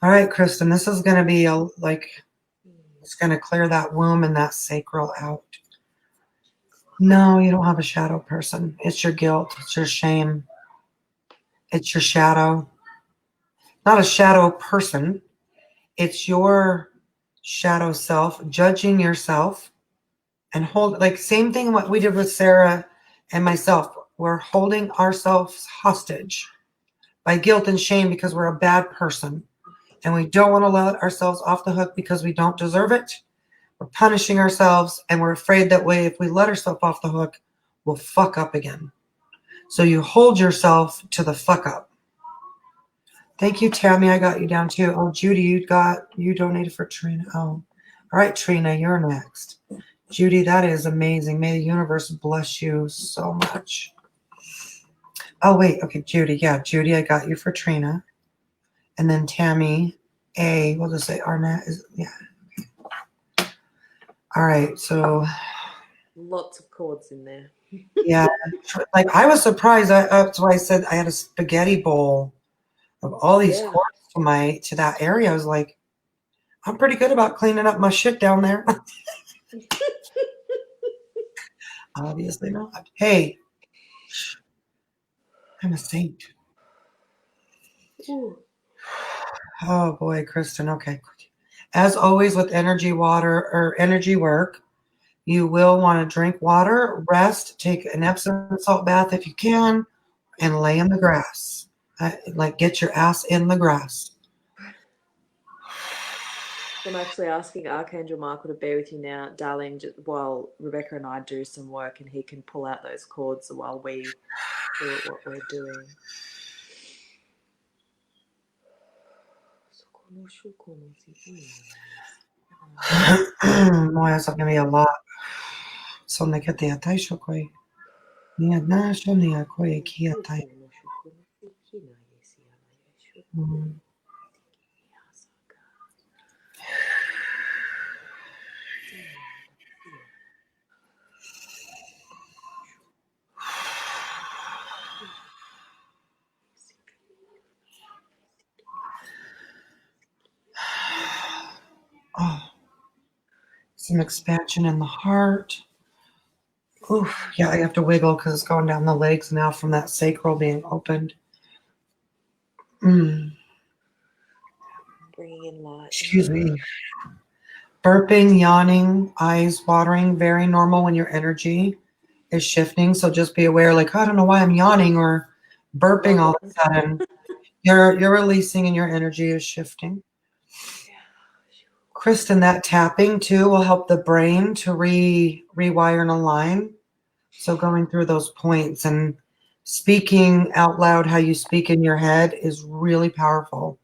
all right, Kristen, this is going to be it's going to clear that womb and that sacral out. No, you don't have a shadow person. It's your guilt. It's your shame. It's your shadow. Not a shadow person. It's your shadow self judging yourself and same thing what we did with Sarah and myself. We're holding ourselves hostage by guilt and shame because we're a bad person. And we don't want to let ourselves off the hook because we don't deserve it. We're punishing ourselves, and we're afraid that if we let ourselves off the hook, we'll fuck up again. So you hold yourself to the fuck up. Thank you, Tammy. I got you down too. Oh, Judy, you donated for Trina. Oh, all right, Trina, you're next. Judy, that is amazing. May the universe bless you so much. Oh, wait. Okay, Judy. Yeah, Judy, I got you for Trina. And then Tammy, we'll just say Arnett is, yeah. All right, so. Lots of cords in there. Yeah, like I was surprised. That's why I said I had a spaghetti bowl of all these cords to that area. I was like, I'm pretty good about cleaning up my shit down there. Obviously not. Hey, I'm a saint. Ooh. Oh boy, Kristen. Okay. As always with energy work, you will want to drink water, rest, take an Epsom salt bath if you can, and lay in the grass. Get your ass in the grass. I'm actually asking Archangel Michael to be with you now, darling, while Rebecca and I do some work, and he can pull out those cords while we do what we're doing. Boy, that's going to be a lot. So nekatea shokoi. Nia na sho nia koi kia tai. Some expansion in the heart. Oof, yeah, I have to wiggle because it's going down the legs now from that sacral being opened. Mm, Bringing in light. excuse me. Burping, yawning, eyes watering, very normal when your energy is shifting. So just be aware, like, I don't know why I'm yawning or burping all of a sudden. You're releasing and your energy is shifting. Kristen, that tapping too will help the brain to rewire and align. So going through those points and speaking out loud how you speak in your head is really powerful.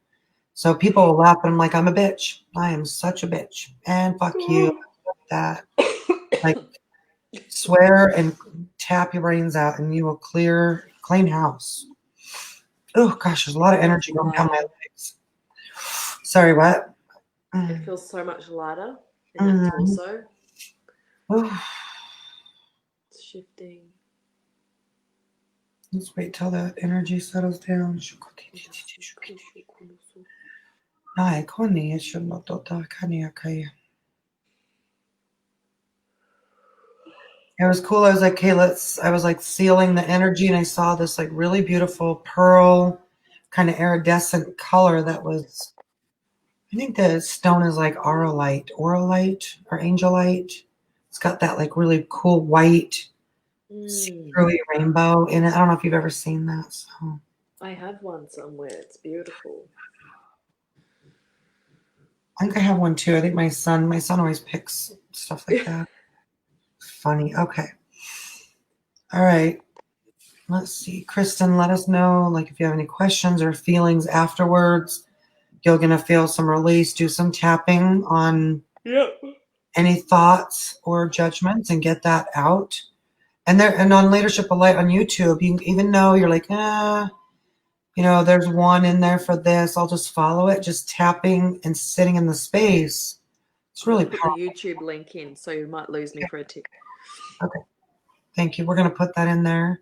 So people will laugh and I'm like, I'm a bitch. I am such a bitch. And fuck you. That. Like swear and tap your brains out and you will clean house. Oh gosh, there's a lot of energy going down my legs. Sorry, what? It feels so much lighter in that torso. It's shifting. Let's wait till that energy settles down. It was cool. I was like, okay, I was like sealing the energy and I saw this like really beautiful pearl kind of iridescent color that was, I think the stone is like auralite or angelite. It's got that like really cool white see-through rainbow in it. I don't know if you've ever seen that. So. I have one somewhere. It's beautiful. I think I have one too. I think my son always picks stuff like that. Funny. Okay. All right. Let's see. Kristen, let us know like if you have any questions or feelings afterwards. You're going to feel some release, do some tapping on any thoughts or judgments and get that out. And on Leadership of Light on YouTube, you can, even though you're like, there's one in there for this, I'll just follow it. Just tapping and sitting in the space. It's really powerful. Put the YouTube link in, so you might lose me for a tick. Okay. Thank you. We're going to put that in there.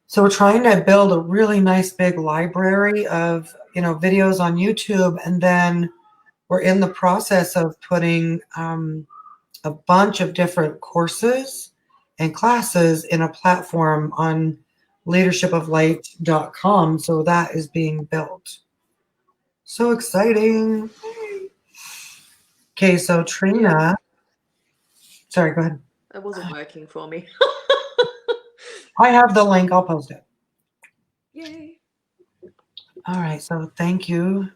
So we're trying to build a really nice big library of, videos on YouTube. And then we're in the process of putting a bunch of different courses and classes in a platform on leadershipoflight.com. So that is being built. So exciting. Okay, so Trina. Sorry, go ahead. It wasn't working for me. I have the link. I'll post it. Yay. All right, so thank you,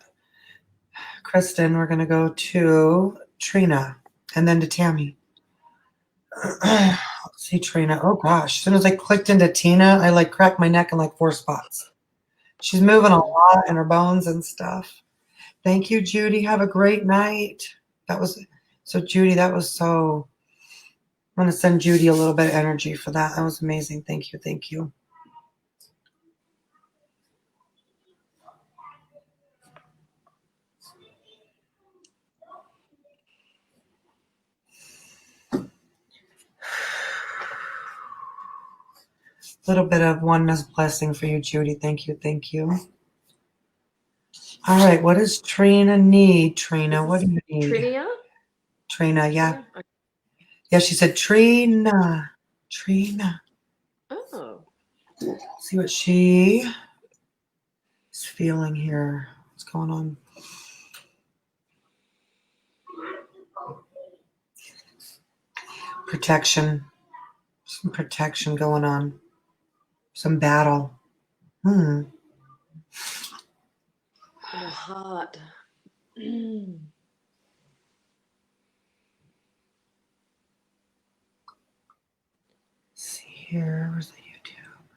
Kristen. We're going to go to Trina and then to Tammy. Let's see, Trina. Oh, gosh. As soon as I clicked into Tina, I cracked my neck in 4 spots. She's moving a lot in her bones and stuff. Thank you, Judy. Have a great night. Judy, that was so... I'm going to send Judy a little bit of energy for that. That was amazing. Thank you. Thank you. Little bit of oneness blessing for you, Judy. Thank you. Thank you. All right. What does Trina need, Trina? What do you need? Trinia? Trina, yeah. Yeah, she said Trina. Trina. Oh. See what she is feeling here. What's going on? Protection. Some protection going on. Some battle. In the heart. See here. Where's the YouTube?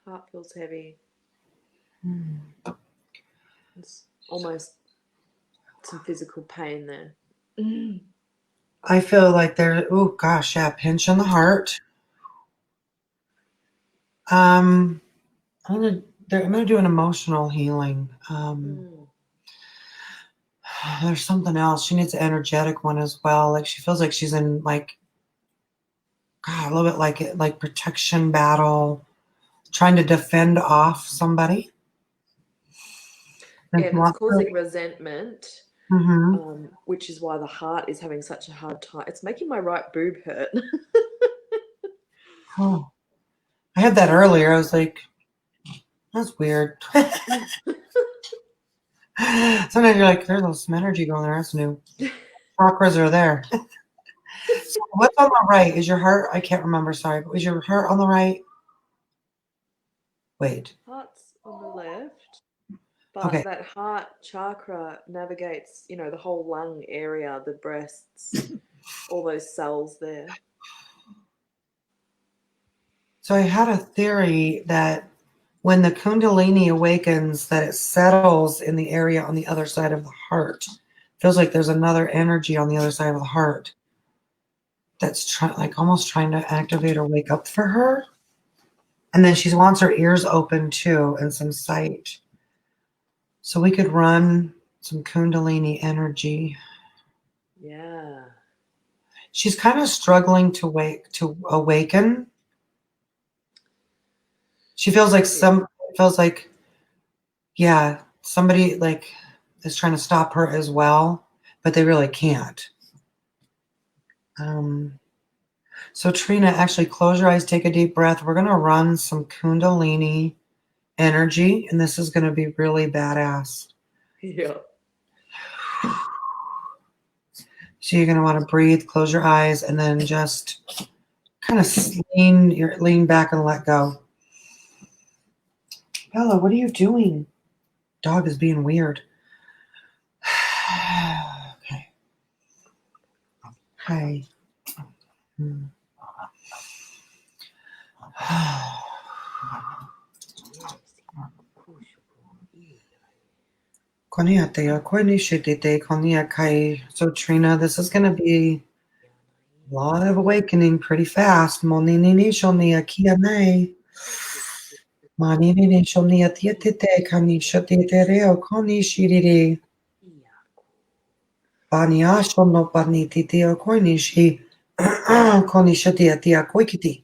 Heart feels heavy. It's almost some physical pain there. I feel like oh gosh, yeah, pinch in the heart. I'm gonna do an emotional healing. There's something else. She needs an energetic one as well. She feels like she's in a little bit like protection battle, trying to defend off somebody. Yeah, it's causing resentment. Mm-hmm. which is why the heart is having such a hard time. It's making my right boob hurt. Oh, I had that earlier. I was like, that's weird. Sometimes you're like, there's some energy going there. That's new. Chakras are there. So what's on the right? Is your heart? I can't remember. Sorry. But is your heart on the right? Wait. Heart's on the left, but Okay. that heart chakra navigates, the whole lung area, the breasts, all those cells there. So I had a theory that when the Kundalini awakens, that it settles in the area on the other side of the heart. Feels like there's another energy on the other side of the heart that's almost trying to activate or wake up for her. And then she wants her ears open too and some sight. So we could run some Kundalini energy. Yeah. She's kind of struggling to awaken. She feels like somebody like is trying to stop her as well, but they really can't. So Trina, actually close your eyes, take a deep breath. We're going to run some Kundalini energy, and this is going to be really badass. Yeah. So you're going to want to breathe, close your eyes, and then just kind of lean back and let go. Bella, what are you doing? Dog is being weird. Okay. Hi. So Trina, this is going to be a lot of awakening pretty fast. Monini shonia kianai. Manini shonia tietete kani shotetereo koni shiriri. Baniasho no baniti teo koinishi. Koni shotia tia koikiti.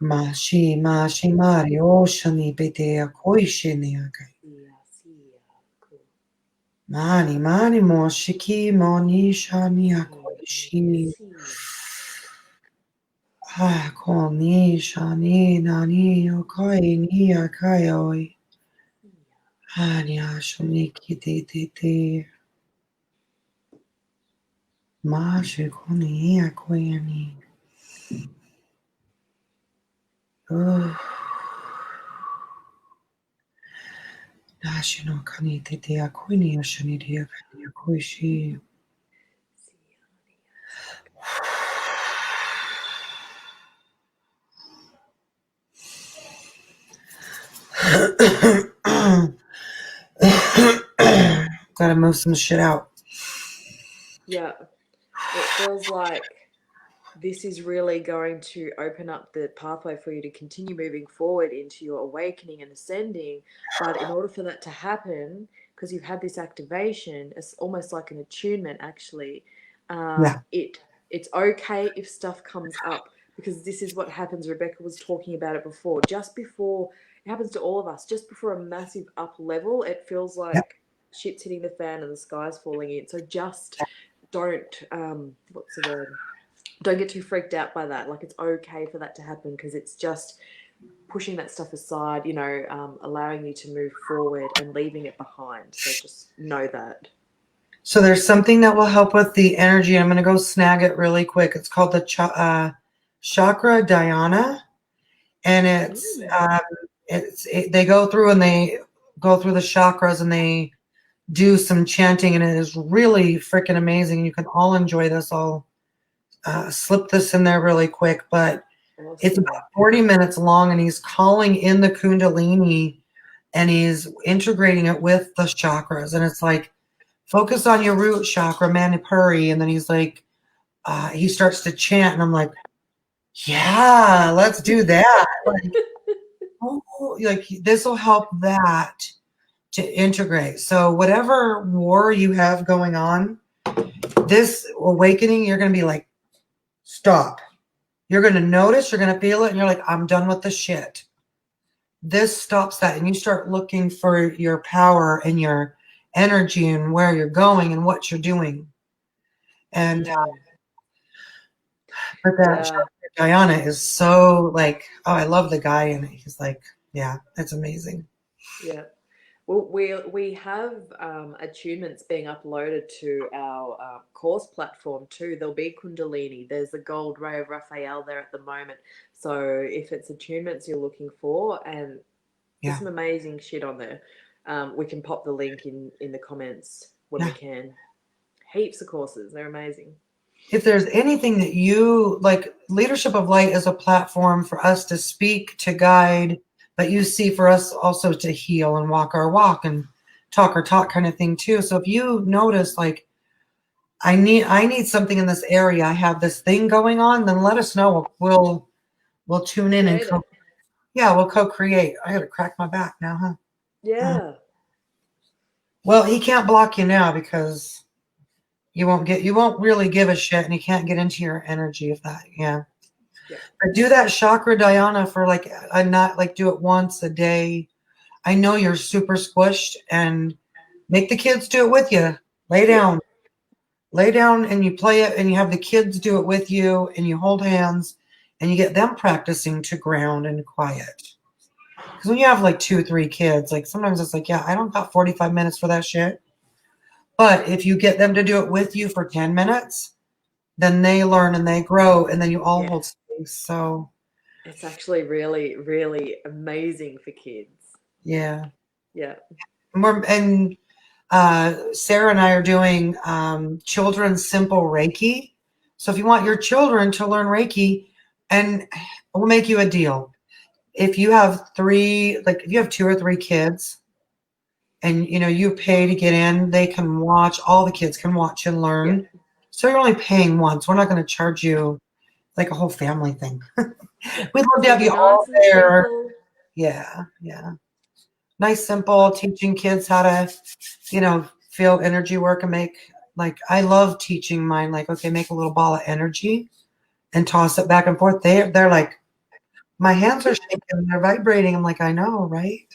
Mashi mari oshani bete koishiniakai. Mani moshiki moni shani akoishi. Koni shani nani okoi ni akaioi. Anya shuni kitete. Mashi koni akoiani. National kani tete akoini shani dia kani akoishi. Gotta move some shit out. Yeah. It feels like this is really going to open up the pathway for you to continue moving forward into your awakening and ascending. But in order for that to happen, because you've had this activation, it's almost like an attunement actually. It's okay if stuff comes up, because this is what happens. Rebecca was talking about it before. Just before, it happens to all of us, just before a massive up level, it feels like shit's hitting the fan and the sky's falling in. So just don't, what's the word? Don't get too freaked out by that. Like, it's okay for that to happen, because it's just pushing that stuff aside, allowing you to move forward and leaving it behind. So just know that. So there's something that will help with the energy. I'm going to go snag it really quick. It's called the Chakra Dhyana, and they go through the chakras and they do some chanting, and it is really freaking amazing. You can all enjoy this. I'll slip this in there really quick, but awesome. It's about 40 minutes long, and he's calling in the Kundalini and he's integrating it with the chakras, and it's like, focus on your root chakra, Manipuri. And then he's like, he starts to chant, and I'm like, yeah, let's do that. Like this will help that to integrate. So whatever war you have going on, this awakening, you're going to be like, stop. You're going to notice, you're going to feel it, and you're like, I'm done with the shit. This stops that, and you start looking for your power and your energy and where you're going and what you're doing. And but that Yeah. Diana is so like, oh, I love the guy in it. He's like, yeah, it's amazing. Yeah. Well, we have attunements being uploaded to our course platform too. There'll be Kundalini. There's the Gold Ray of Raphael there at the moment. So if it's attunements you're looking for, and there's Yeah. some amazing shit on there. We can pop the link in the comments when we Yeah. can. Heaps of courses. They're amazing. If there's anything that you like, Leadership of Light is a platform for us to speak, to guide, but you see for us also to heal and walk our walk and talk our talk kind of thing too. So if you notice like I need something in this area, I have this thing going on, then let us know. We'll tune in and we'll co-create. I gotta crack my back now, huh? Yeah. Well, he can't block you now because you won't really give a shit, and he can't get into your energy if that, yeah. But do that chakra Dhyana for like do it once a day. I know you're super squished, and make the kids do it with you. Lay down and you play it, and you have the kids do it with you, and you hold hands and you get them practicing to ground and quiet. Because when you have like 2 or 3 kids, like sometimes it's like, yeah, I don't got 45 minutes for that shit. But if you get them to do it with you for 10 minutes, then they learn and they grow, and then you all hold space. So it's actually really, really amazing for kids. yeah. Yeah. And Sarah and I are doing children's simple Reiki. So if you want your children to learn Reiki, and we'll make you a deal. If you have 2 or 3 kids, and you pay to get in, they can watch. All the kids can watch and learn. Yeah. So you're only paying once. We're not going to charge you like a whole family thing. We'd love to have you all there. Simple. Yeah. Nice, simple, teaching kids how to, feel energy work and make, like, I love teaching mine, like, okay, make a little ball of energy and toss it back and forth. They're like, my hands are shaking, they're vibrating. I'm like, I know, right?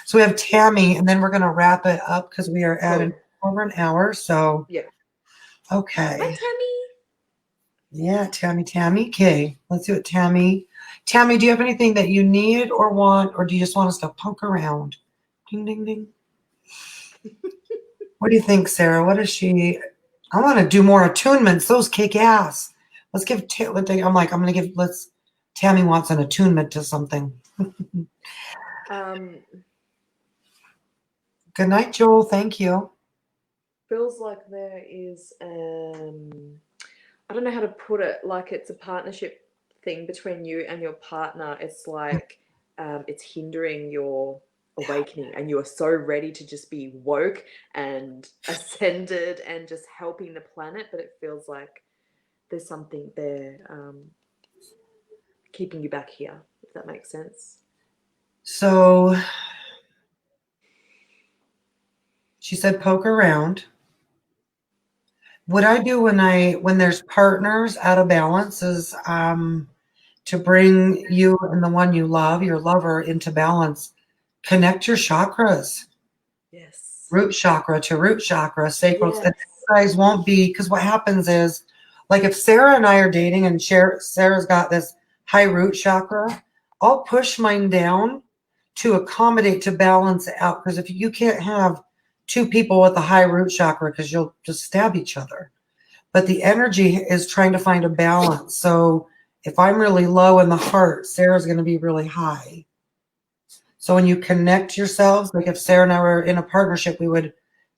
So we have Tammy, and then we're going to wrap it up because we are at over an hour. So, okay. Hi, Tammy. Yeah, Tammy. Okay, let's do it, Tammy. Tammy, do you have anything that you need or want, or do you just want us to poke around? Ding, ding, ding. What do you think, Sarah? What is she? I want to do more attunements. Those kick ass. Let's give. Tammy wants an attunement to something. Good night, Joel. Thank you. Feels like there is, I don't know how to put it. Like it's a partnership thing between you and your partner. It's like it's hindering your awakening, and you are so ready to just be woke and ascended and just helping the planet, but it feels like there's something there keeping you back here, if that makes sense. So she said poke around. What I do when there's partners out of balance is to bring you and the one you love, your lover, into balance. Connect your chakras. Yes. Root chakra to root chakra, sacral. Yes. And you guys won't be, because what happens is, like if Sarah and I are dating and Sarah's got this high root chakra, I'll push mine down to accommodate, to balance it out. Because if you can't have 2 people with a high root chakra, because you'll just stab each other. But the energy is trying to find a balance. So if I'm really low in the heart, Sarah's going to be really high. So when you connect yourselves, like if Sarah and I were in a partnership, we would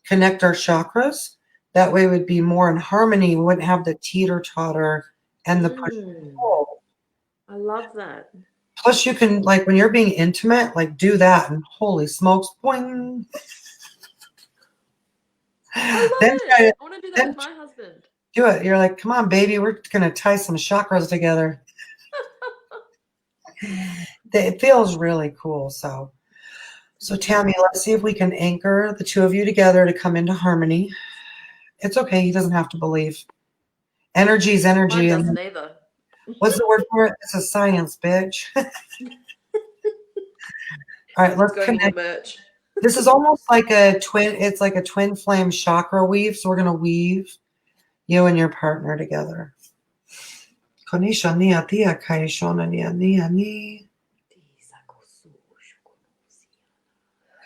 connect our chakras. That way we'd be more in harmony. We wouldn't have the teeter-totter and the push and pull. I love that. Plus you can, like when you're being intimate, like do that, and holy smokes, boing. I love it. I want to do that with my husband. Do it. You're like, come on, baby, we're going to tie some chakras together. It feels really cool. So Tammy, let's see if we can anchor the 2 of you together to come into harmony. It's okay. He doesn't have to believe. Energy is energy. Mine doesn't either. What's the word for it? It's a science, bitch. All right, let's connect. Merch. This is almost like a twin. It's like a twin flame chakra weave. So we're going to weave you and your partner together. Konisha nia tia kai shona nia nia ni.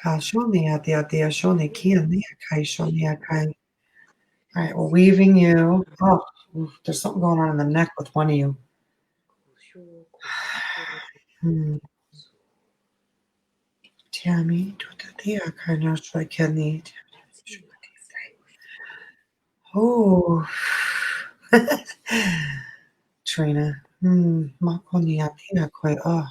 Ka shoni nia tia tia shoni kia nia kai shoni kai. All right, we're weaving you. Oh, there's something going on in the neck with one of you. Tammy, tutatia kana shakani. Oh, Trina. Makoni atina koi. Oh.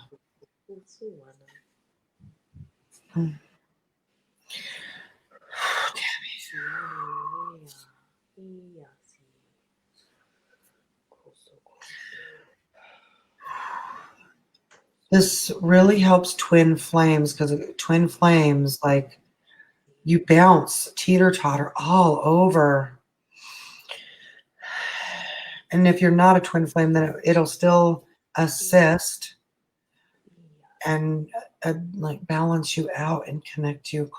This really helps twin flames because twin flames, like you bounce teeter totter all over. And if you're not a twin flame, then it'll still assist and like balance you out and connect you.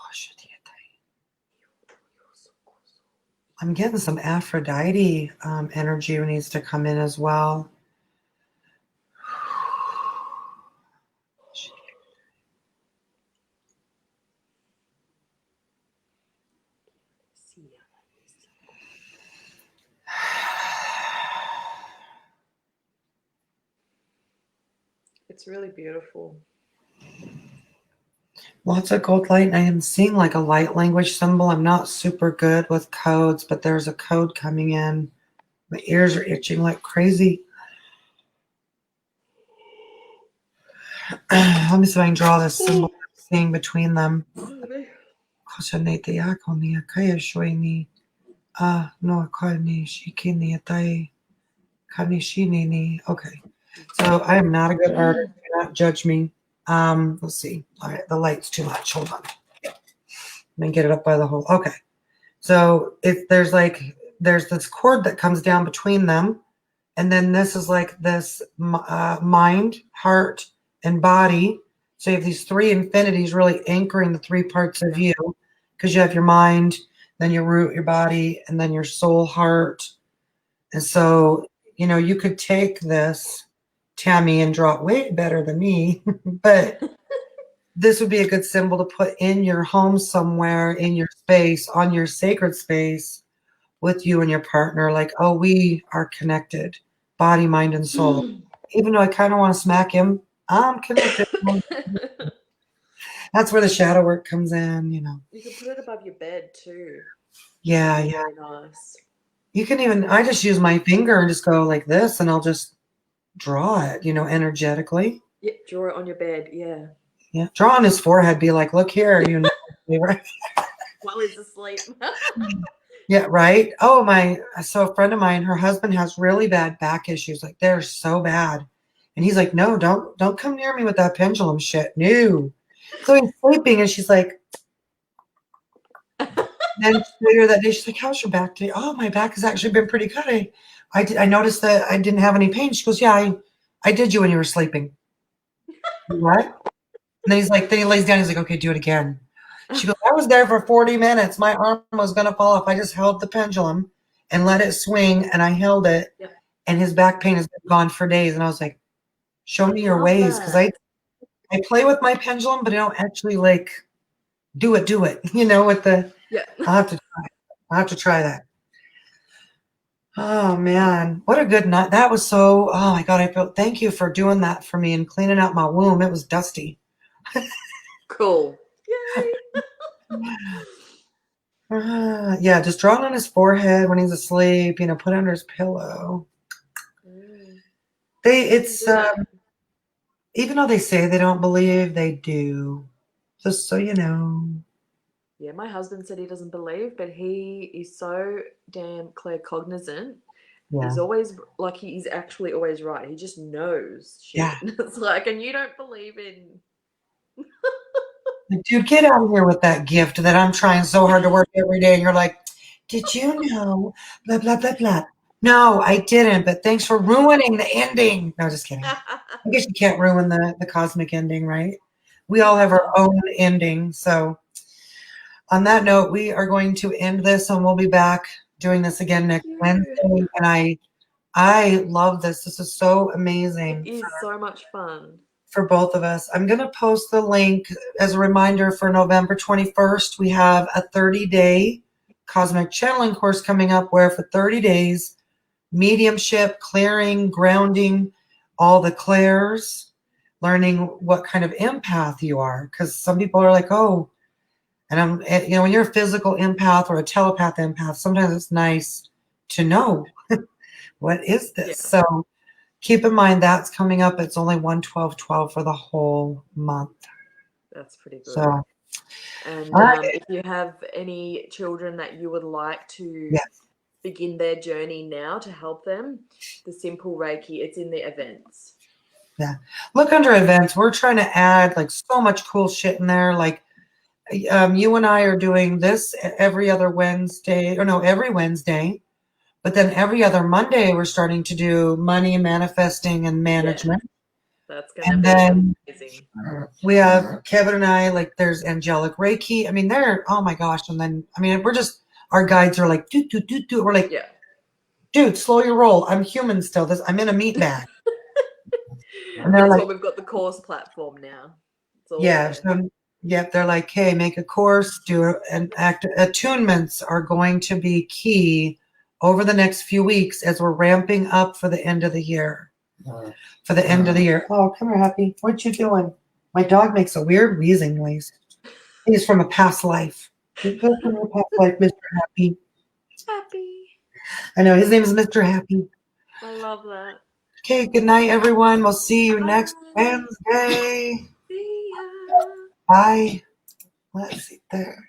I'm getting some Aphrodite energy needs to come in as well. It's really beautiful. Lots of gold light. I am seeing like a light language symbol. I'm not super good with codes, but there's a code coming in. My ears are itching like crazy. Let me see if I can draw this symbol I'm seeing between them. Okay. So I am not a good artist. Do not judge me. Let's see. All right, the light's too much. Hold on. Let me get it up by the hole. Okay. So there's this cord that comes down between them, and then this is like this mind, heart, and body. So you have these three infinities really anchoring the three parts of you, because you have your mind, then your root, your body, and then your soul, heart. And so, you could take this, Tammy, and draw it way better than me, but this would be a good symbol to put in your home somewhere, in your space, on your sacred space with you and your partner. Like, oh, we are connected, body, mind, and soul. Even though I kind of want to smack him, I'm connected. That's where the shadow work comes in, You can put it above your bed too. Yeah. Very nice. You can even, I just use my finger and just go like this, and I'll just draw it, energetically. Yeah, draw it on your bed. Yeah. Yeah. Draw on his forehead, be like, look here, right? While he's asleep. Yeah, right. Oh, so a friend of mine, her husband has really bad back issues. Like they're so bad. And he's like, no, don't come near me with that pendulum shit. No. So he's sleeping and she's like, then later that day, she's like, how's your back today? Oh, my back has actually been pretty good. I noticed that I didn't have any pain. She goes, yeah, I did you when you were sleeping. What? And then he lays down. He's like, okay, do it again. She goes, I was there for 40 minutes. My arm was going to fall off. I just held the pendulum and let it swing, and I held it. Yep. And his back pain has been gone for days. And I was like, show me your ways. Because I play with my pendulum, but I don't actually like do it, with the, yeah. I'll have to try that. Oh, man. What a good night. That was so, oh, my God. Thank you for doing that for me and cleaning out my womb. It was dusty. Cool. Yay. Yeah, just draw it on his forehead when he's asleep, put it under his pillow. Even though they say they don't believe, they do. Just so you know. Yeah, my husband said he doesn't believe, but he is so damn claircognizant. Yeah. He's always he's actually always right. He just knows shit. Yeah. It's like, and you don't believe in. Dude, get out of here with that gift that I'm trying so hard to work every day. And you're like, did you know? Blah, blah, blah, blah. No, I didn't, but thanks for ruining the ending. No, just kidding. I guess you can't ruin the cosmic ending, right? We all have our own ending. So on that note, we are going to end this, and we'll be back doing this again next Wednesday. And I love this. This is so amazing. It is so much fun. For both of us. I'm going to post the link as a reminder for November 21st. We have a 30-day cosmic channeling course coming up where for 30 days, mediumship, clearing, grounding, all the clairs, learning what kind of empath you are. Because some people are like, oh, and when you're a physical empath or a telepath empath, sometimes it's nice to know what is this. Yeah. So keep in mind that's coming up. It's only 1/12/12 for the whole month. That's pretty good. So, and right. If you have any children that you would like to Yes. begin their journey now to help them, the Simple Reiki, it's in the events. Yeah. Look under events. We're trying to add like so much cool shit in there. Like you and I are doing this every Wednesday. But then every other Monday, we're starting to do money, manifesting, and management. Yeah. That's going to be amazing. We have Kevin and I, like there's angelic Reiki. I mean, oh my gosh. And then, I mean, our guides are like, do. We're like, yeah. Dude, slow your roll. I'm human still. I'm in a meat bag. And that's why we've got the course platform now. Yeah. So, they're like, hey, make a course, attunements are going to be key over the next few weeks as we're ramping up for the end of the year. Oh, come here, Happy. What you doing? My dog makes a weird wheezing noise. He's from a past life. He's from a past life, Mr. Happy. Happy. I know, his name is Mr. Happy. I love that. Okay, good night, everyone. We'll see you next Wednesday. See ya. Bye. Let's see there.